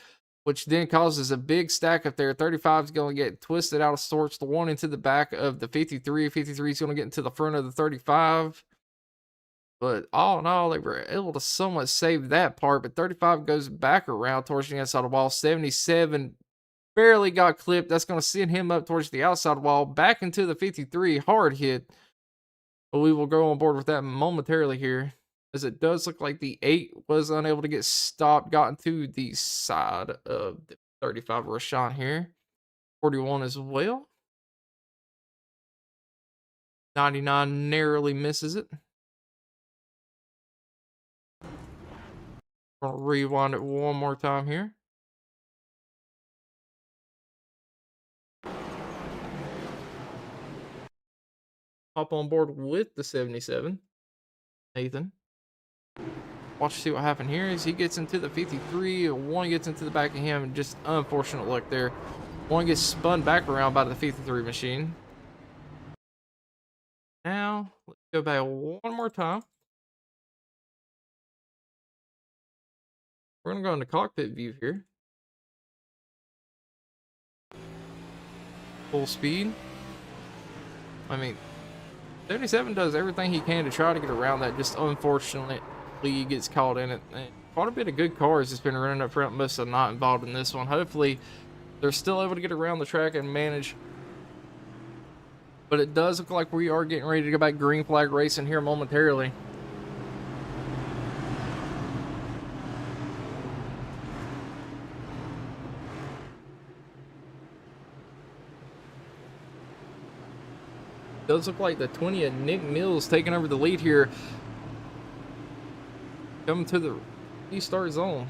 which then causes a big stack up there. 35 is going to get twisted out of sorts. The 1 into the back of the 53. 53 is going to get into the front of the 35. But all in all, they were able to somewhat save that part. But 35 goes back around towards the inside of the wall. 77 barely got clipped. That's going to send him up towards the outside wall, back into the 53. Hard hit. But we will go on board with that momentarily here, as it does look like the 8 was unable to get stopped, got into the side of the 35 Rashawn here. 41 as well. 99 narrowly misses it. I'll rewind it one more time here. Hop on board with the 77. Nathan. Watch see what happened here as he gets into the 53. One gets into the back of him, and just unfortunate luck there. One gets spun back around by the 53 machine. Now, let's go back one more time. We're going to go into cockpit view here. Full speed. I mean, 77 does everything he can to try to get around that. Just unfortunately, he gets caught in it. And quite a bit of good cars has been running up front, most of them not involved in this one. Hopefully, they're still able to get around the track and manage. But it does look like we are getting ready to go back green flag racing here momentarily. Does look like the 20 of Nick Mills taking over the lead here. Coming to the restart zone.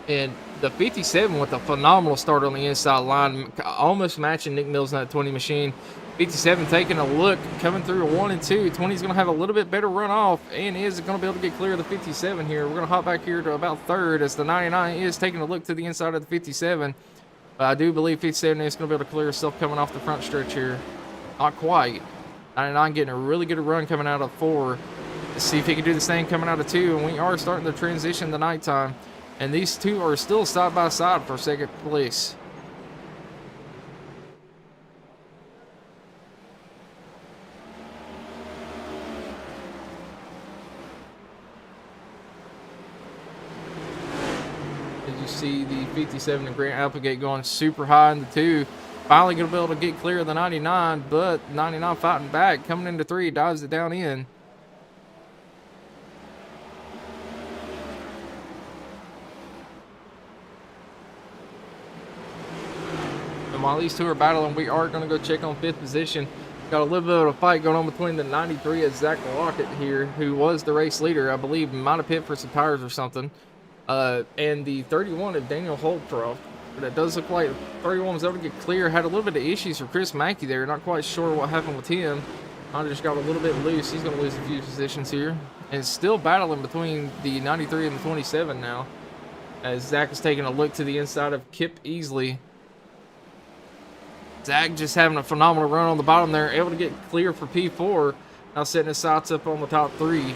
And the 57 with a phenomenal start on the inside line, almost matching Nick Mills in that 20 machine. 57 taking a look, coming through a 1 and 2. 20 is going to have a little bit better run off and is going to be able to get clear of the 57 here. We're going to hop back here to about third as the 99 is taking a look to the inside of the 57. I do believe 57 is going to be able to clear herself coming off the front stretch here. Not quite. 99 getting a really good run coming out of 4. Let's see if he can do the same coming out of 2. And we are starting to transition to nighttime. And these two are still side by side for second place. As you see the 57 and Grant Applegate going super high in the 2. Finally going to be able to get clear of the 99, but 99 fighting back. Coming into 3, dives it down in. While these two are battling, we are going to go check on 5th position. Got a little bit of a fight going on between the 93 of Zach Lockett here, who was the race leader, I believe, might have pit for some tires or something, and the 31 of Daniel Holcroft. But it does look like 31 was able to get clear. Had a little bit of issues for Chris Mackey there. Not quite sure what happened with him. I just got a little bit loose. He's going to lose a few positions here. And still battling between the 93 and the 27 now, as Zach is taking a look to the inside of Kip Easley. Zach just having a phenomenal run on the bottom there, able to get clear for P4. Now setting his sights up on the top 3.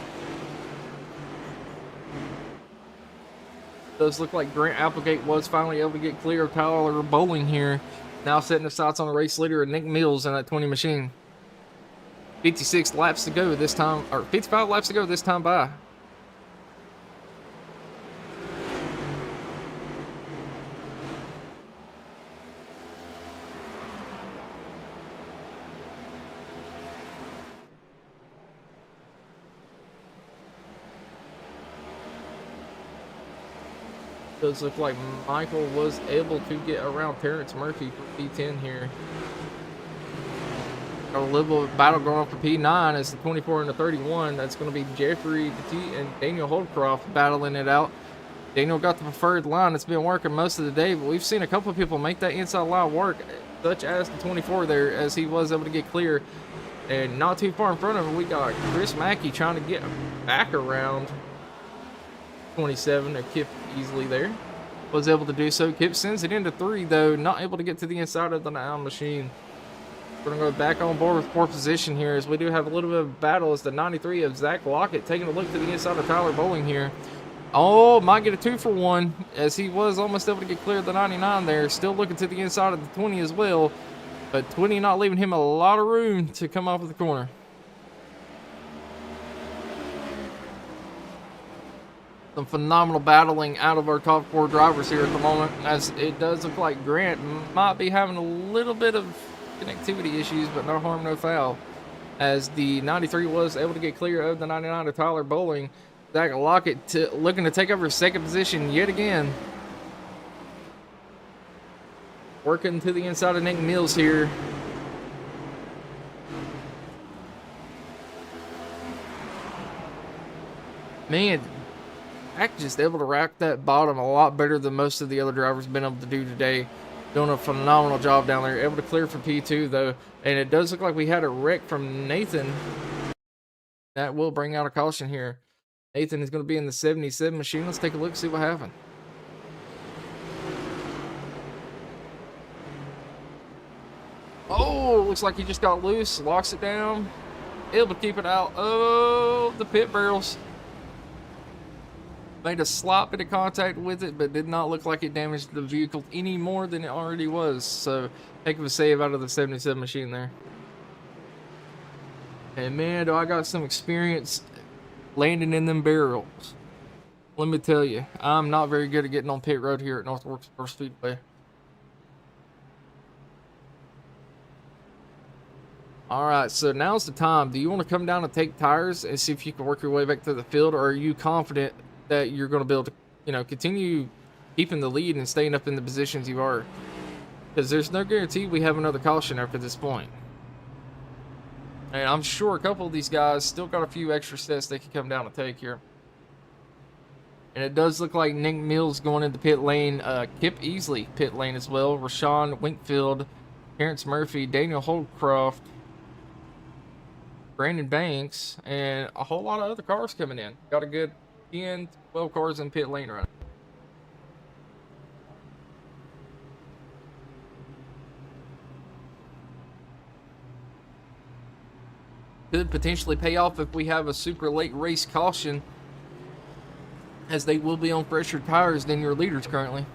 Does look like Grant Applegate was finally able to get clear of Tyler Bowling here. Now setting his sights on the race leader, Nick Mills, in that 20 machine. 56 laps to go this time, or 55 laps to go this time by. Does look like Michael was able to get around Terrence Murphy for P10 here. Got a little bit of battle going on for P9 as the 24 and the 31. That's going to be Jeffrey Petit and Daniel Holdcroft battling it out. Daniel got the preferred line. It's been working most of the day, but we've seen a couple of people make that inside line work, such as the 24 there, as he was able to get clear. And not too far in front of him, we got Chris Mackey trying to get back around 27 or Kip easily there. Was able to do so. Kip sends it into 3, though, not able to get to the inside of the now machine. We're going to go back on board with 4th position here, as we do have a little bit of battle as the 93 of Zach Lockett taking a look to the inside of Tyler Bowling here. Oh, might get a 2 for 1, as he was almost able to get clear of the 99 there. Still looking to the inside of the 20 as well, but 20 not leaving him a lot of room to come off of the corner. Some phenomenal battling out of our top 4 drivers here at the moment, as it does look like Grant might be having a little bit of connectivity issues, but no harm, no foul, as the 93 was able to get clear of the 99 of Tyler Bowling. Zach Lockett looking to take over 2nd position yet again. Working to the inside of Nick Mills here. Man, Zach just able to rack that bottom a lot better than most of the other drivers been able to do today. Doing a phenomenal job down there. Able to clear for P2 though. And it does look like we had a wreck from Nathan. That will bring out a caution here. Nathan is going to be in the 77 machine. Let's take a look, see what happened. Oh, looks like he just got loose. Locks it down. Able to keep it out. Oh, the pit barrels. Made a slight bit of contact with it, but did not look like it damaged the vehicle any more than it already was. So, heck of a save out of the 77 machine there. And man, do I got some experience landing in them barrels. Let me tell you, I'm not very good at getting on pit road here at North Wilkesboro Speedway. Alright, so now's the time. Do you want to come down and take tires and see if you can work your way back to the field, or are you confident that you're going to be able to, continue keeping the lead and staying up in the positions you are? Because there's no guarantee we have another caution after this point. And I'm sure a couple of these guys still got a few extra sets they can come down and take here. And it does look like Nick Mills going into pit lane. Kip Easley pit lane as well. Rashawn Winkfield, Terrence Murphy, Daniel Holdcroft, Brandon Banks, and a whole lot of other cars coming in. Got a good 10, 12 cars in pit lane right now. Could potentially pay off if we have a super late race caution, as they will be on fresher tires than your leaders currently.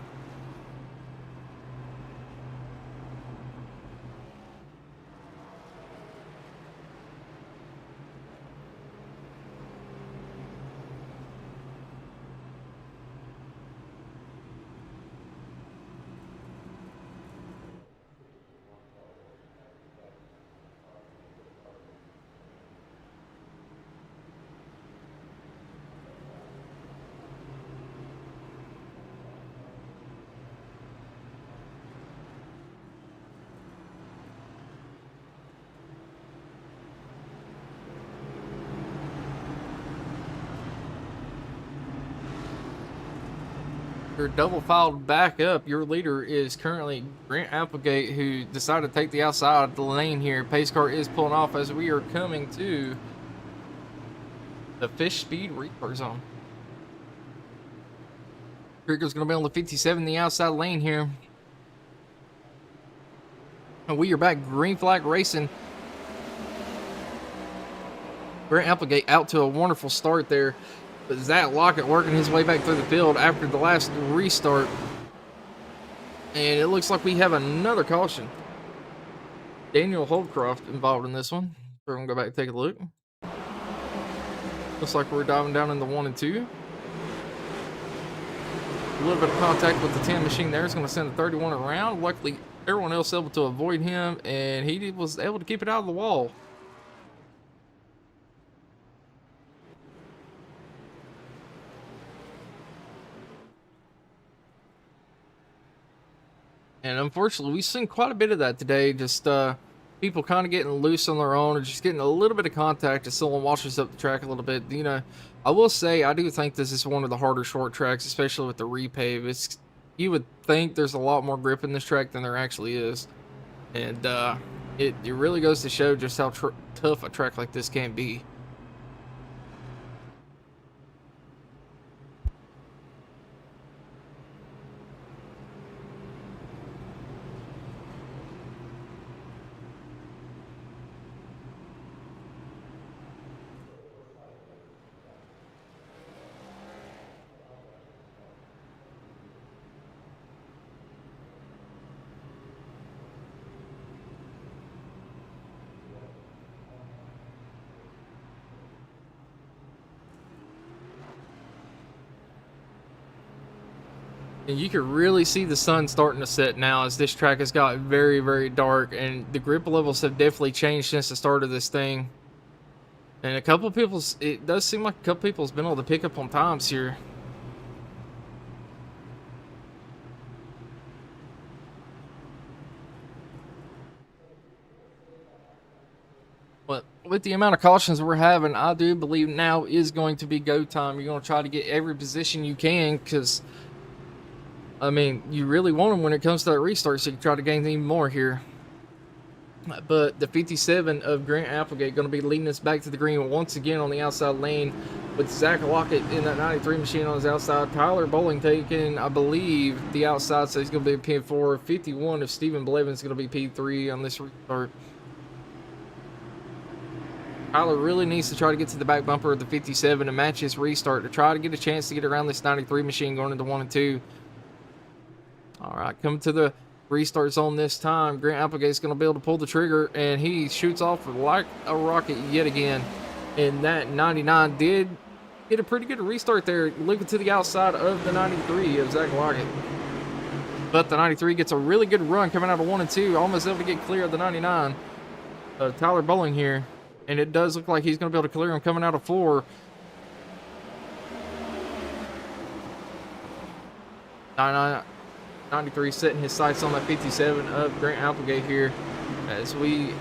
You're double filed back up. Your leader is currently Grant Applegate, who decided to take the outside of the lane here. Pace car is pulling off as we are coming to the Fish Speed Reaper zone. Krieger's going to be on the 57, the outside lane here. And we are back green flag racing. Grant Applegate out to a wonderful start there. But Zach Lockett working his way back through the field after the last restart. And it looks like we have another caution. Daniel Holdcroft involved in this one. We're going to go back and take a look. Looks like we're diving down in the 1 and 2. A little bit of contact with the 10 machine there. It's going to send the 31 around. Luckily, everyone else able to avoid him, and he was able to keep it out of the wall. And unfortunately, we've seen quite a bit of that today. Just people kind of getting loose on their own, or just getting a little bit of contact as someone washes up the track a little bit. You know, I will say I do think this is one of the harder short tracks, especially with the repave. It's you would think there's a lot more grip in this track than there actually is, and it really goes to show just how tough a track like this can be. And you can really see the sun starting to set now as this track has got very, very dark, and the grip levels have definitely changed since the start of this thing. And a couple people's, it does seem like a couple people's been able to pick up on times here. But with the amount of cautions we're having, I do believe now is going to be go time. You're going to try to get every position you can, because I mean, you really want them when it comes to that restart, so you try to gain even more here. But the 57 of Grant Applegate going to be leading us back to the green once again on the outside lane, with Zach Lockett in that 93 machine on his outside. Tyler Bowling taking, I believe, the outside, so he's going to be P4. 51 of Stephen Blevins going to be P3 on this restart. Tyler really needs to try to get to the back bumper of the 57 and match his restart to try to get a chance to get around this 93 machine going into 1 and 2. All right, coming to the restart zone this time. Grant Applegate's going to be able to pull the trigger, and he shoots off like a rocket yet again. And that 99 did get a pretty good restart there, looking to the outside of the 93 of Zach Lockett. But the 93 gets a really good run coming out of 1 and 2, almost able to get clear of the 99. Tyler Bowling here, and it does look like he's going to be able to clear him coming out of 4. 93 setting his sights on that 57 of Grant Applegate here, as we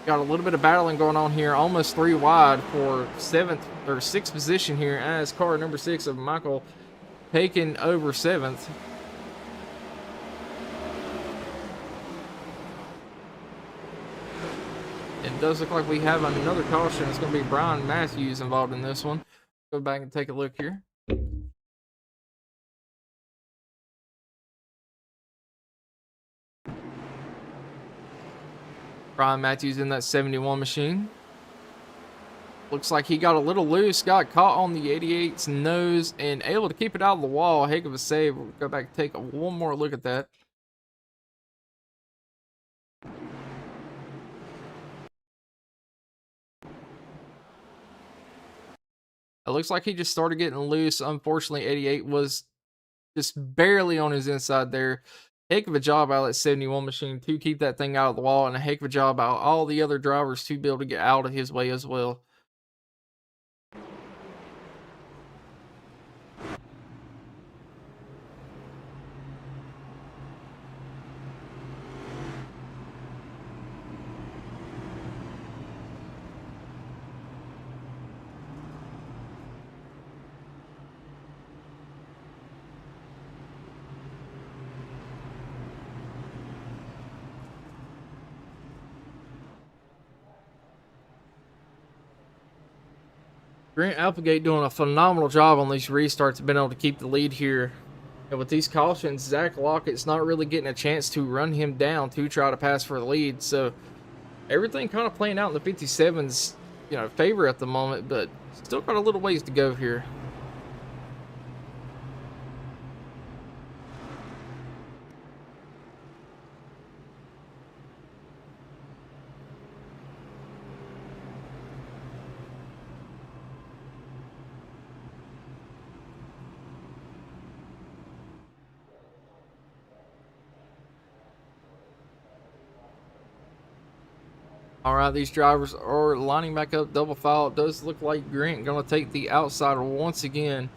got a little bit of battling going on here, almost 3 wide for 7th or 6th position here, as car number 6 of Michael taking over 7th. It does look like we have another caution. It's going to be Brian Matthews involved in this one. Go back and take a look here. Brian Matthews in that 71 machine. Looks like he got a little loose, got caught on the 88's nose, and able to keep it out of the wall. Heck of a save. We'll go back and take one more look at that. It looks like he just started getting loose. Unfortunately, 88 was just barely on his inside there. Heck of a job out of that 71 machine to keep that thing out of the wall, and a heck of a job out of all the other drivers to be able to get out of his way as well. Grant Applegate doing a phenomenal job on these restarts, been able to keep the lead here. And with these cautions, Zach Lockett's not really getting a chance to run him down to try to pass for the lead. So everything kind of playing out in the 57's, favor at the moment, but still got a little ways to go here. All right, these drivers are lining back up double file. It does look like Grant going to take the outsider once again.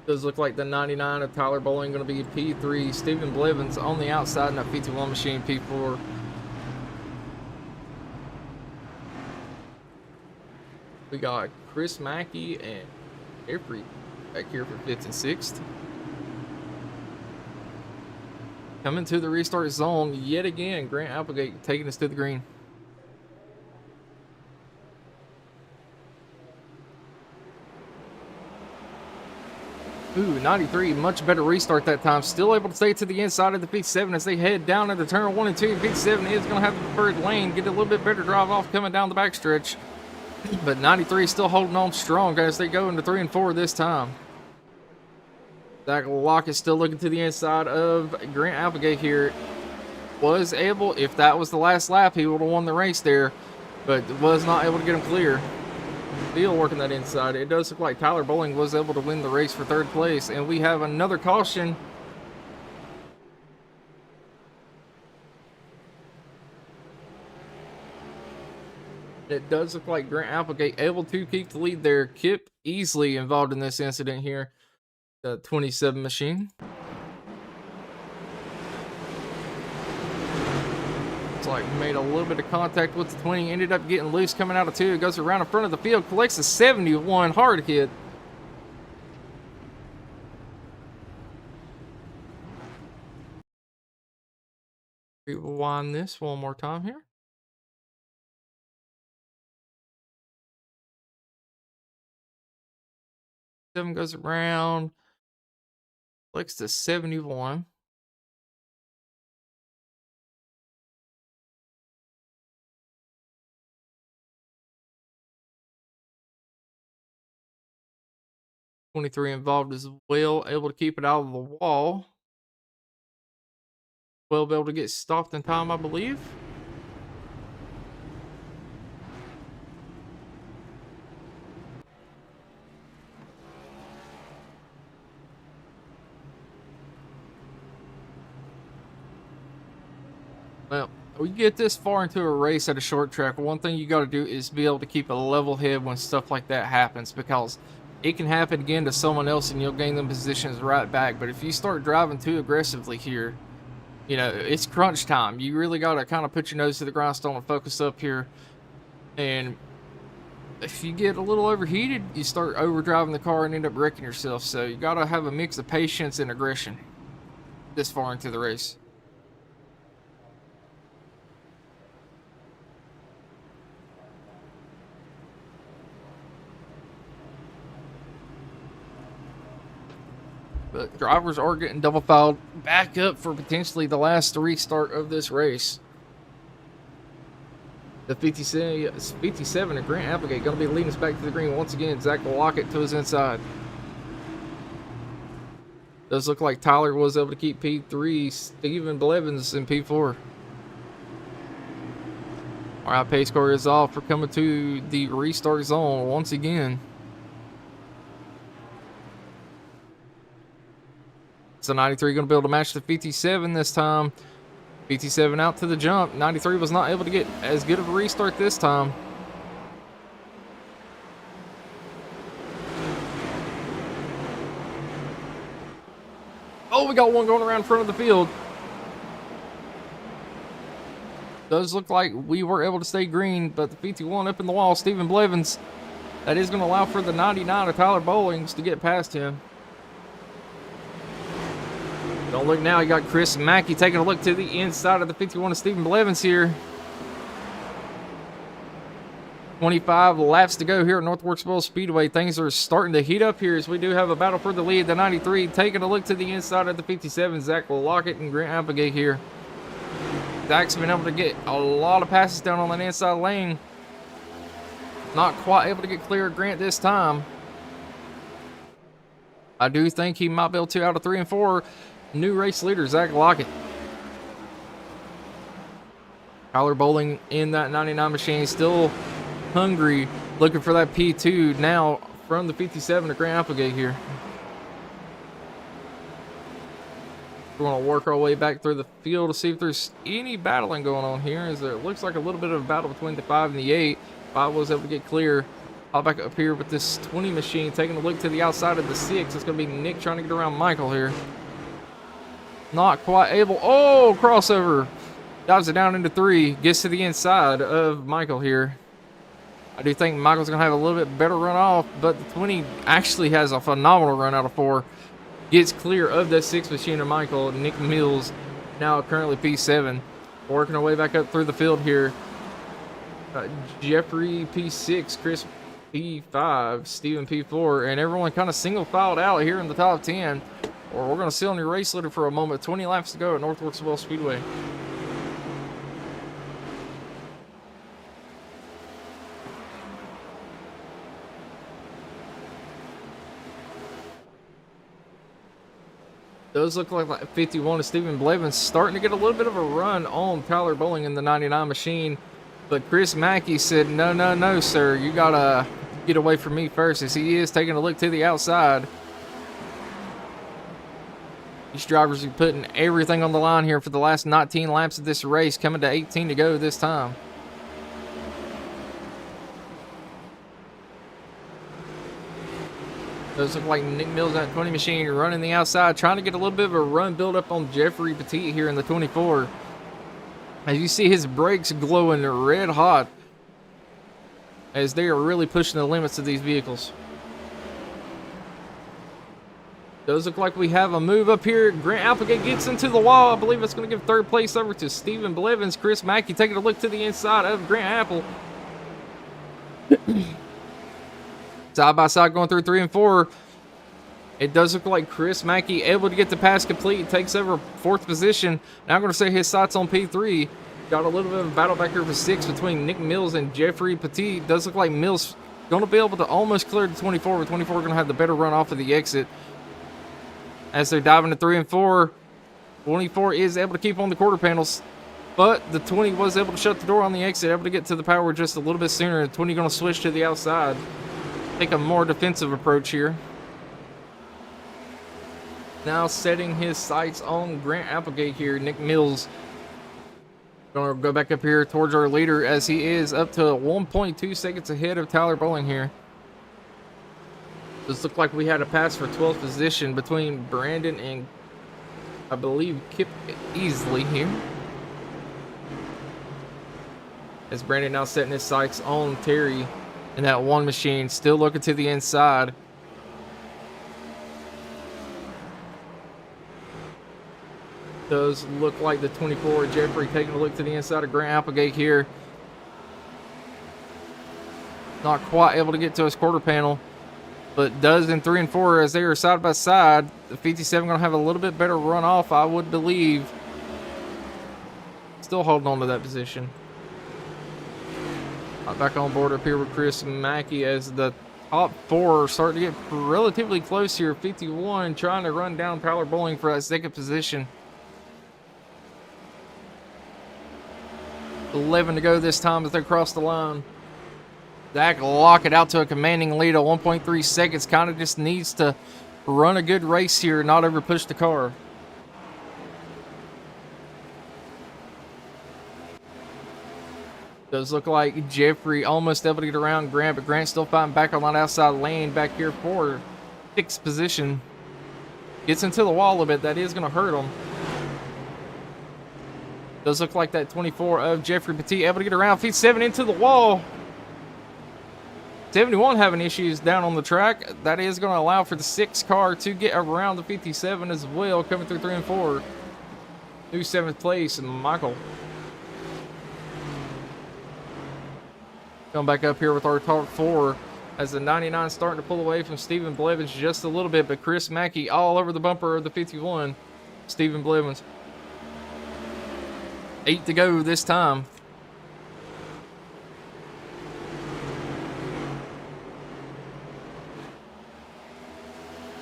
Does look like the 99 of Tyler Bowling going to be P3. Stephen Blevins on the outside in a 51 machine P4. We got Chris Mackey and Jeffrey back here for 5th and 6th. Coming to the restart zone yet again. Grant Applegate taking us to the green. Ooh, 93, much better restart that time. Still able to stay to the inside of the 57 as they head down into turn 1 and 2. 57 is going to have the preferred lane. Get a little bit better drive off coming down the backstretch. But 93 still holding on strong as they go into 3 and 4 this time. Zach Lockett is still looking to the inside of Grant Applegate here. Was able, if that was the last lap, he would have won the race there. But was not able to get him clear. Still working that inside. It does look like Tyler Bowling was able to win the race for 3rd place. And we have another caution. It does look like Grant Applegate able to keep the lead there. Kip easily involved in this incident here. The 27 machine. It's like made a little bit of contact with the 20. Ended up getting loose coming out of 2. It goes around in front of the field. Collects a 71. Hard hit. Rewind this one more time here. Seven goes around. Collects to 71. '23 involved as well, able to keep it out of the wall. 12 able to get stopped in time, I believe. Well, we get this far into a race at a short track. One thing you got to do is be able to keep a level head when stuff like that happens, because it can happen again to someone else and you'll gain them positions right back. But if you start driving too aggressively here, you know, it's crunch time. You really got to kind of put your nose to the grindstone and focus up here. And if you get a little overheated, you start overdriving the car and end up wrecking yourself. So you got to have a mix of patience and aggression this far into the race. But drivers are getting double fouled back up for potentially the last restart of this race. The 57 of Grant Applegate going to be leading us back to the green once again. Zach Lockett to his inside. Does look like Tyler was able to keep P3. Stephen Blevins in P4. All right, pace car is off for coming to the restart zone once again. So 93 going to be able to match the 57 this time. 57 out to the jump. 93 was not able to get as good of a restart this time. Oh, we got one going around in front of the field. Does look like we were able to stay green, but the 51 up in the wall, Stephen Blevins. That is going to allow for the 99 of Tyler Bowlings to get past him. Don't look now, you got Chris Mackey taking a look to the inside of the 51 of Stephen Blevins here. 25 laps to go here at North Wilkesboro Speedway. Things are starting to heat up here as we do have a battle for the lead. The 93 taking a look to the inside of the 57. Zach Lockett and Grant Applegate here. Zach's been able to get a lot of passes down on that inside lane. Not quite able to get clear of Grant this time. I do think he might be able to out of 3 and 4. New race leader, Zach Lockett. Tyler Bowling in that 99 machine, still hungry, looking for that P2 now from the 57 to Grant Applegate here. We're going to work our way back through the field to see if there's any battling going on here, as there looks like a little bit of a battle between the 5 and the 8. 5 was able to get clear I'll back up here with this 20 machine, taking a look to the outside of the 6. It's going to be Nick trying to get around Michael here. Not quite able. Oh, crossover. Dives it down into 3. Gets to the inside of Michael here. I do think Michael's going to have a little bit better run off, but the 20 actually has a phenomenal run out of 4. Gets clear of that 6 machine of Michael. Nick Mills now currently P7. Working our way back up through the field here. Jeffrey P6, Chris P5, Steven P4, and everyone kind of single filed out here in the top 10. Or we're going to sit on your race leader for a moment. 20 laps to go at North Wilkesboro Speedway. Does look like 51 is Stephen Blevins starting to get a little bit of a run on Tyler Bowling in the 99 machine. But Chris Mackey said, no, no, no, sir. You got to get away from me first, as he is taking a look to the outside. These drivers are putting everything on the line here for the last 19 laps of this race, coming to 18 to go this time. Does look like Nick Mills at 20 machine running the outside, trying to get a little bit of a run build up on Jeffrey Petit here in the 24. As you see his brakes glowing red hot, as they are really pushing the limits of these vehicles. Does look like we have a move up here. Grant Applegate gets into the wall. I believe it's going to give third place over to Stephen Blevins. Chris Mackey taking a look to the inside of Grant Apple. Side by side going through 3 and 4. It does look like Chris Mackey able to get the pass complete. Takes over 4th position. Now I'm going to say his sights on P3. Got a little bit of a battle back here for 6 between Nick Mills and Jeffrey Petit. Does look like Mills going to be able to almost clear the 24. But 24 going to have the better run off of the exit. As they're diving to 3 and 4. 24 is able to keep on the quarter panels. But the 20 was able to shut the door on the exit. Able to get to the power just a little bit sooner. The 20 going to switch to the outside. Take a more defensive approach here. Now setting his sights on Grant Applegate here. Nick Mills going to go back up here towards our leader, as he is up to 1.2 seconds ahead of Tyler Bowling here. This looked like we had a pass for 12th position between Brandon and, I believe, Kip Easley here. As Brandon now setting his sights on Terry in that 1 machine, still looking to the inside. Does look like the 24 Jeffrey taking a look to the inside of Grant Applegate here. Not quite able to get to his quarter panel, but does in 3 and 4 as they are side by side. The 57 going to have a little bit better run off, I would believe. Still holding on to that position. Back on board up here with Chris Mackey as the top 4 are starting to get relatively close here. 51 trying to run down Tyler Bowling for that 2nd position. 11 to go this time as they cross the line. Zach lock it out to a commanding lead of 1.3 seconds. Kind of just needs to run a good race here, not over push the car. Does look like Jeffrey almost able to get around Grant, but Grant still fighting back on that outside lane back here for 6th position. Gets into the wall a little bit. That is going to hurt him. Does look like that 24 of Jeffrey Petit able to get around. Feet 7 into the wall. 71 having issues down on the track. That is going to allow for the 6 car to get around the 57 as well, coming through 3 and 4. New 7th place, Michael. Come back up here with our top 4 as the 99 starting to pull away from Stephen Blevins just a little bit, but Chris Mackey all over the bumper of the 51. Stephen Blevins. 8 to go this time.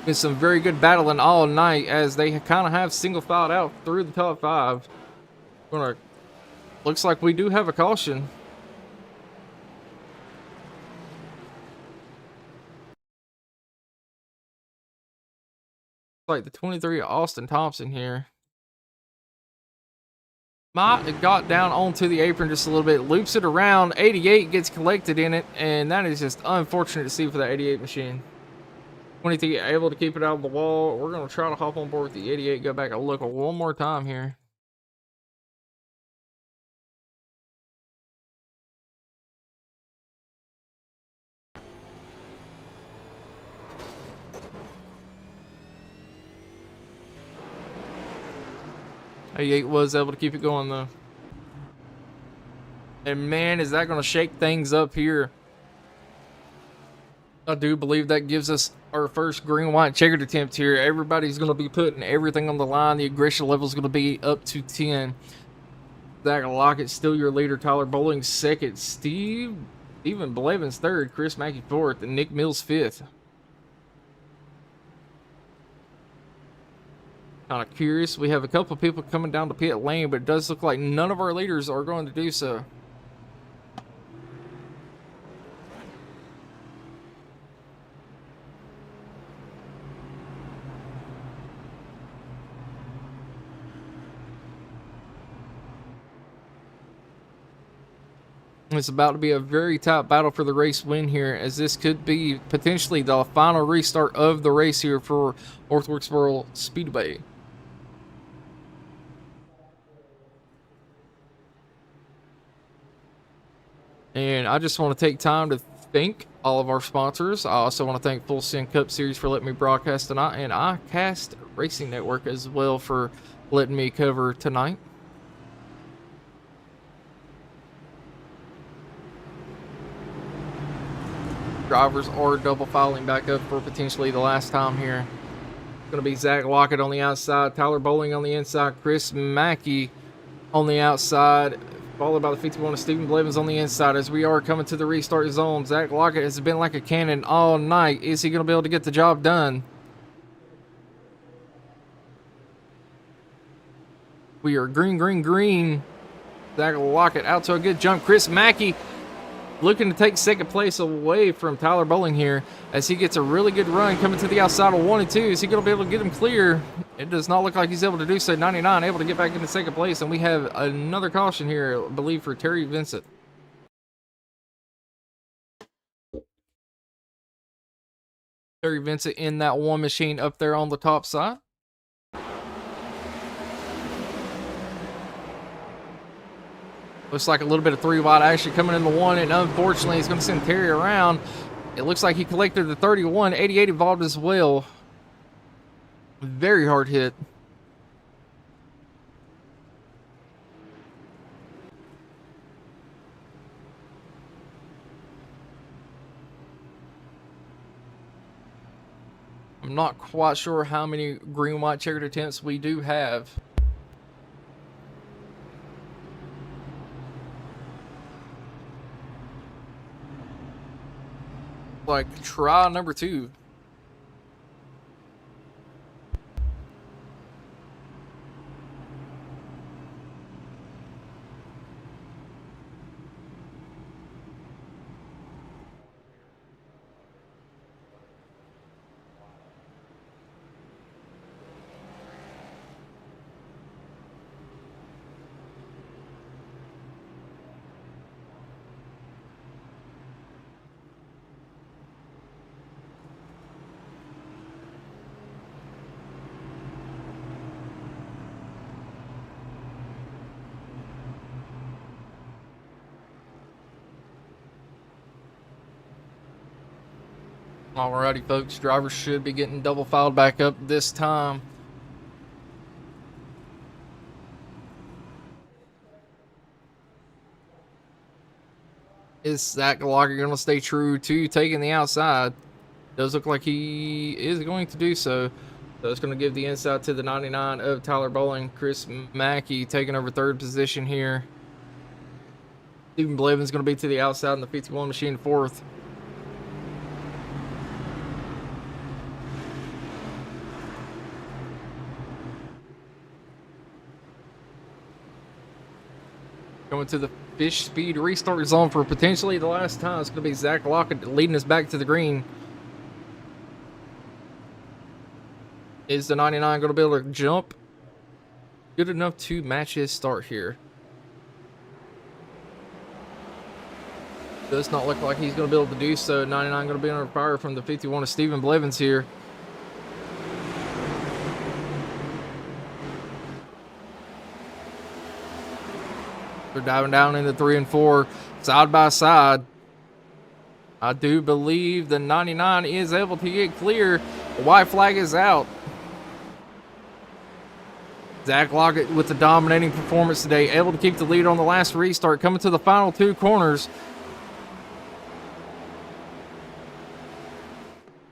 Been some very good battling all night as they kind of have single filed out through the top 5. Looks like we do have a caution. Like the 23 Austin Thompson here. Might got down onto the apron just a little bit, loops it around. 88 gets collected in it, and that is just unfortunate to see for that 88 machine. 23 able to keep it out of the wall. We're going to try to hop on board with the 88, go back and look one more time here. A8 was able to keep it going though. And man, is that going to shake things up here. I do believe that gives us our first green-white checkered attempt here. Everybody's going to be putting everything on the line. The aggression level is going to be up to 10. Zach Lockett still your leader. Tyler Bowling second. Stephen Blevins third. Chris Mackey fourth. And Nick Mills fifth. Kind of curious. We have a couple of people coming down to pit lane, but it does look like none of our leaders are going to do so. It's about to be a very tight battle for the race win here, as this could be potentially the final restart of the race here for North Wilkesboro Speedway. And I just want to take time to thank all of our sponsors. I also want to thank Full Send Cup Series for letting me broadcast tonight, and iCast Racing Network as well for letting me cover tonight. Drivers are double filing back up for potentially the last time here. It's going to be Zach Lockett on the outside, Tyler Bowling on the inside, Chris Mackey on the outside, followed by the 51 of Stephen Blevins on the inside as we are coming to the restart zone. Zach Lockett has been like a cannon all night. Is he going to be able to get the job done? We are green, green, green. Zach Lockett out to a good jump. Chris Mackey looking to take second place away from Tyler Bowling here as he gets a really good run coming to the outside of 1 and 2. Is he going to be able to get him clear? It does not look like he's able to do so. 99 able to get back into second place, and we have another caution here, I believe, for Terry Vincent. Terry Vincent in that one machine up there on the top side. Looks like a little bit of 3 wide action coming in the 1, and unfortunately he's going to send Terry around. It looks like he collected the 31. 88 involved as well. Very hard hit. I'm not quite sure how many green-white checkered attempts we do have. Like try number 2. Alrighty, folks, drivers should be getting double filed back up this time. Is Zach Lockett going to stay true to taking the outside? Does look like he is going to do so. So it's going to give the inside to the 99 of Tyler Bowling. Chris Mackey taking over third position here. Stephen Blevins going to be to the outside in the 51 machine fourth. Going to the fish speed restart zone for potentially the last time. It's going to be Zach Lockett leading us back to the green. Is the 99 going to be able to jump? good enough to match his start here. Does not look like he's going to be able to do so. 99 going to be under fire from the 51 of Stephen Blevins here. They're diving down into 3 and 4 side by side. I do believe the 99 is able to get clear. The white flag is out. Zach Lockett with the dominating performance today, able to keep the lead on the last restart, coming to the final 2 corners.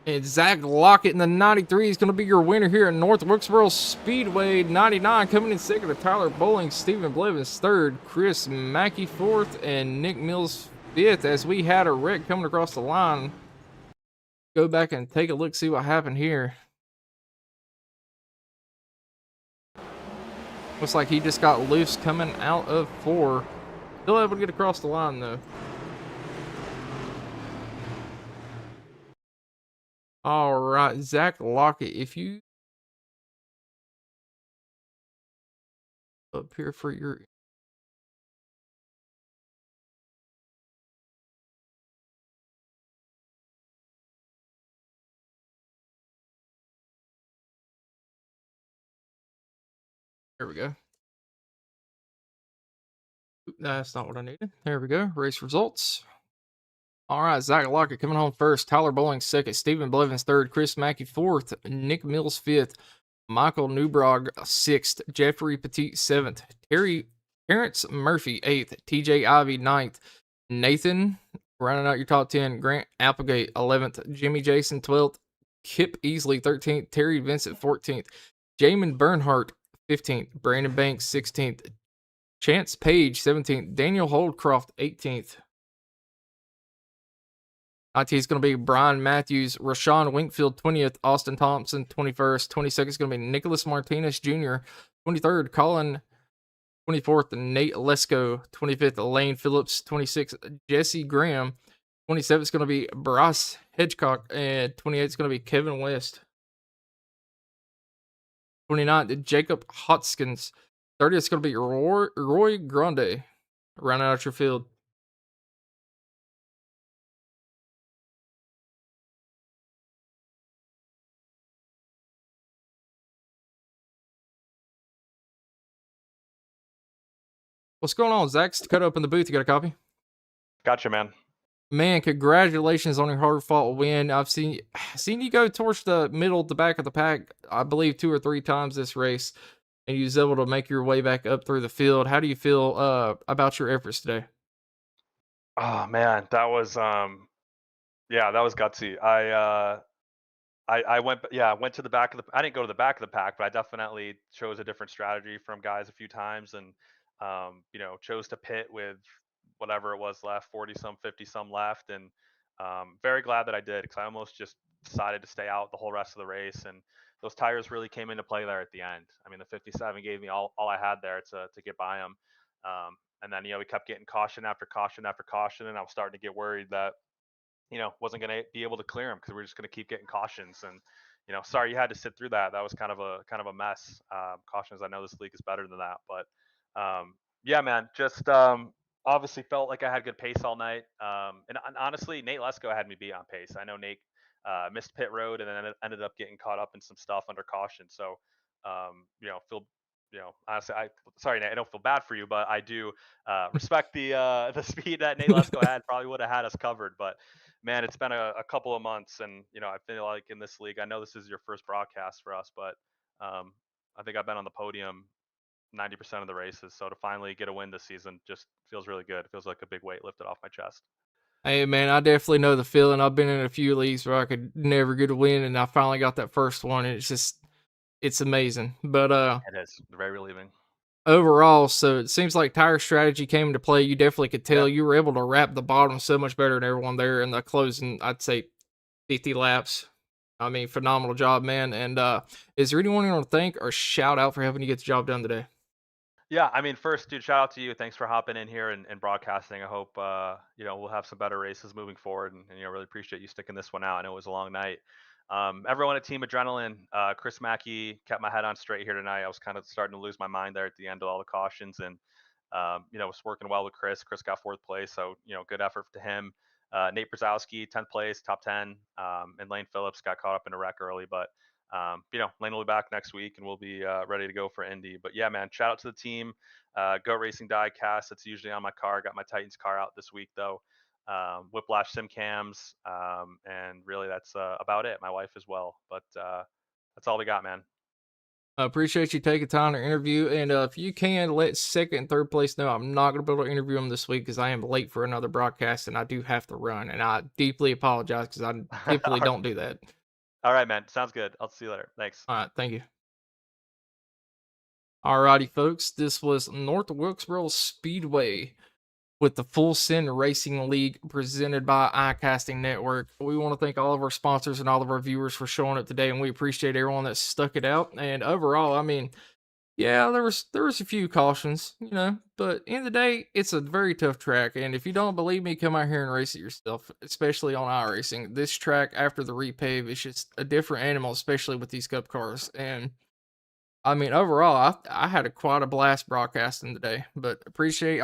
And Zach Lockett in the 93 is going to be your winner here at North Wilkesboro Speedway. 99 coming in second to Tyler Bowling, Stephen Blevins third, Chris Mackey fourth, and Nick Mills fifth. As we had a wreck coming across the line. Go back and take a look, see what happened here. Looks like he just got loose coming out of 4. Still able to get across the line though. All right, Zach Lockett, if you up here for your there we go. That's not what I needed. There we go. Race results. All right, Zach Lockett coming home first. Tyler Bowling second. Stephen Blevins third. Chris Mackey fourth. Nick Mills fifth. Michael Newbrog sixth. Jeffrey Petit seventh. Terrence Murphy eighth. TJ Ivy ninth. Nathan rounding out your top 10. Grant Applegate 11th. Jimmy Jason 12th. Kip Easley 13th. Terry Vincent 14th. Jamin Bernhardt 15th. Brandon Banks 16th. Chance Page 17th. Daniel Holdcroft 18th. IT is going to be Brian Matthews, Rashawn Winkfield 20th, Austin Thompson 21st, 22nd is going to be Nicholas Martinez Jr., 23rd, Colin 24th, Nate Lesko 25th, Lane Phillips 26th, Jesse Graham 27th is going to be Bryce Hedgecock, and 28th is going to be Kevin West. 29th, Jacob Hotskins. 30th is going to be Roy Grande. Rounding out your field. What's going on, Zach? Cut up in the booth. You got a copy? Gotcha, man. Man, congratulations on your hard-fought win. I've seen you go towards the middle, the back of the pack, I believe 2 or 3 times this race, and you was able to make your way back up through the field. How do you feel about your efforts today? Oh man, that was yeah, that was gutsy. I went to the back of the I didn't go to the back of the pack, but I definitely chose a different strategy from guys a few times and chose to pit with whatever it was left, 40 some, 50 some left, and very glad that I did because I almost just decided to stay out the whole rest of the race, and those tires really came into play there at the end. I mean, the 57 gave me all I had there to get by them, and then we kept getting caution after caution after caution, and I was starting to get worried that wasn't going to be able to clear them because we're just going to keep getting cautions. And sorry you had to sit through that. That was kind of a mess. Cautions. I know this league is better than that, but yeah, man, just obviously felt like I had good pace all night. And honestly, Nate Lesko had me beat on pace. I know Nate missed pit road and then ended up getting caught up in some stuff under caution. So feel honestly, sorry, Nate, I don't feel bad for you, but I do respect the speed that Nate Lesko had. Probably would have had us covered, but man, it's been a couple of months, and I feel like in this league, I know this is your first broadcast for us, but I think I've been on the podium 90% of the races. So to finally get a win this season just feels really good. It feels like a big weight lifted off my chest. Hey man, I definitely know the feeling. I've been in a few leagues where I could never get a win, and I finally got that first one, and it's amazing. But It is very relieving. overall, so it seems like tire strategy came into play. You definitely could tell Yeah. you were able to wrap the bottom so much better than everyone there in the closing, I'd say 50 laps. I mean, phenomenal job, man. And is there anyone you want to thank or shout out for helping you get the job done today? Yeah, I mean, first, dude, shout out to you. Thanks for hopping in here and broadcasting. I hope we'll have some better races moving forward, and really appreciate you sticking this one out. I know it was a long night. everyone at Team Adrenaline, Chris Mackey kept my head on straight here tonight. I was kind of starting to lose my mind there at the end of all the cautions, and was working well with Chris. Chris got 4th place, so good effort to him. Nate Brzezowski, 10th place, top 10, and Lane Phillips got caught up in a wreck early, but Lane will be back next week, and we'll be ready to go for Indy. But yeah, man, shout out to the team. Go Racing Diecast. That's usually on my car. Got my Titans car out this week though. Whiplash sim cams, and really that's about it. My wife as well, but that's all we got, man. I appreciate you taking time to interview, and if you can, let 2nd and 3rd place know I'm not going to be able to interview them this week because I am late for another broadcast and I do have to run, and I deeply apologize because I typically don't do that. All right, man. Sounds good. I'll see you later. Thanks. All right, thank you. Alrighty, folks, this was North Wilkesboro Speedway with the Full Send Racing League presented by iCasting Network. We want to thank all of our sponsors and all of our viewers for showing up today, and we appreciate everyone that stuck it out. And overall, I mean, yeah, there was a few cautions, but in the day, it's a very tough track. And if you don't believe me, come out here and race it yourself, especially on iRacing. This track after the repave is just a different animal, especially with these Cup cars. And I mean, overall, I had quite a blast broadcasting today, but appreciate all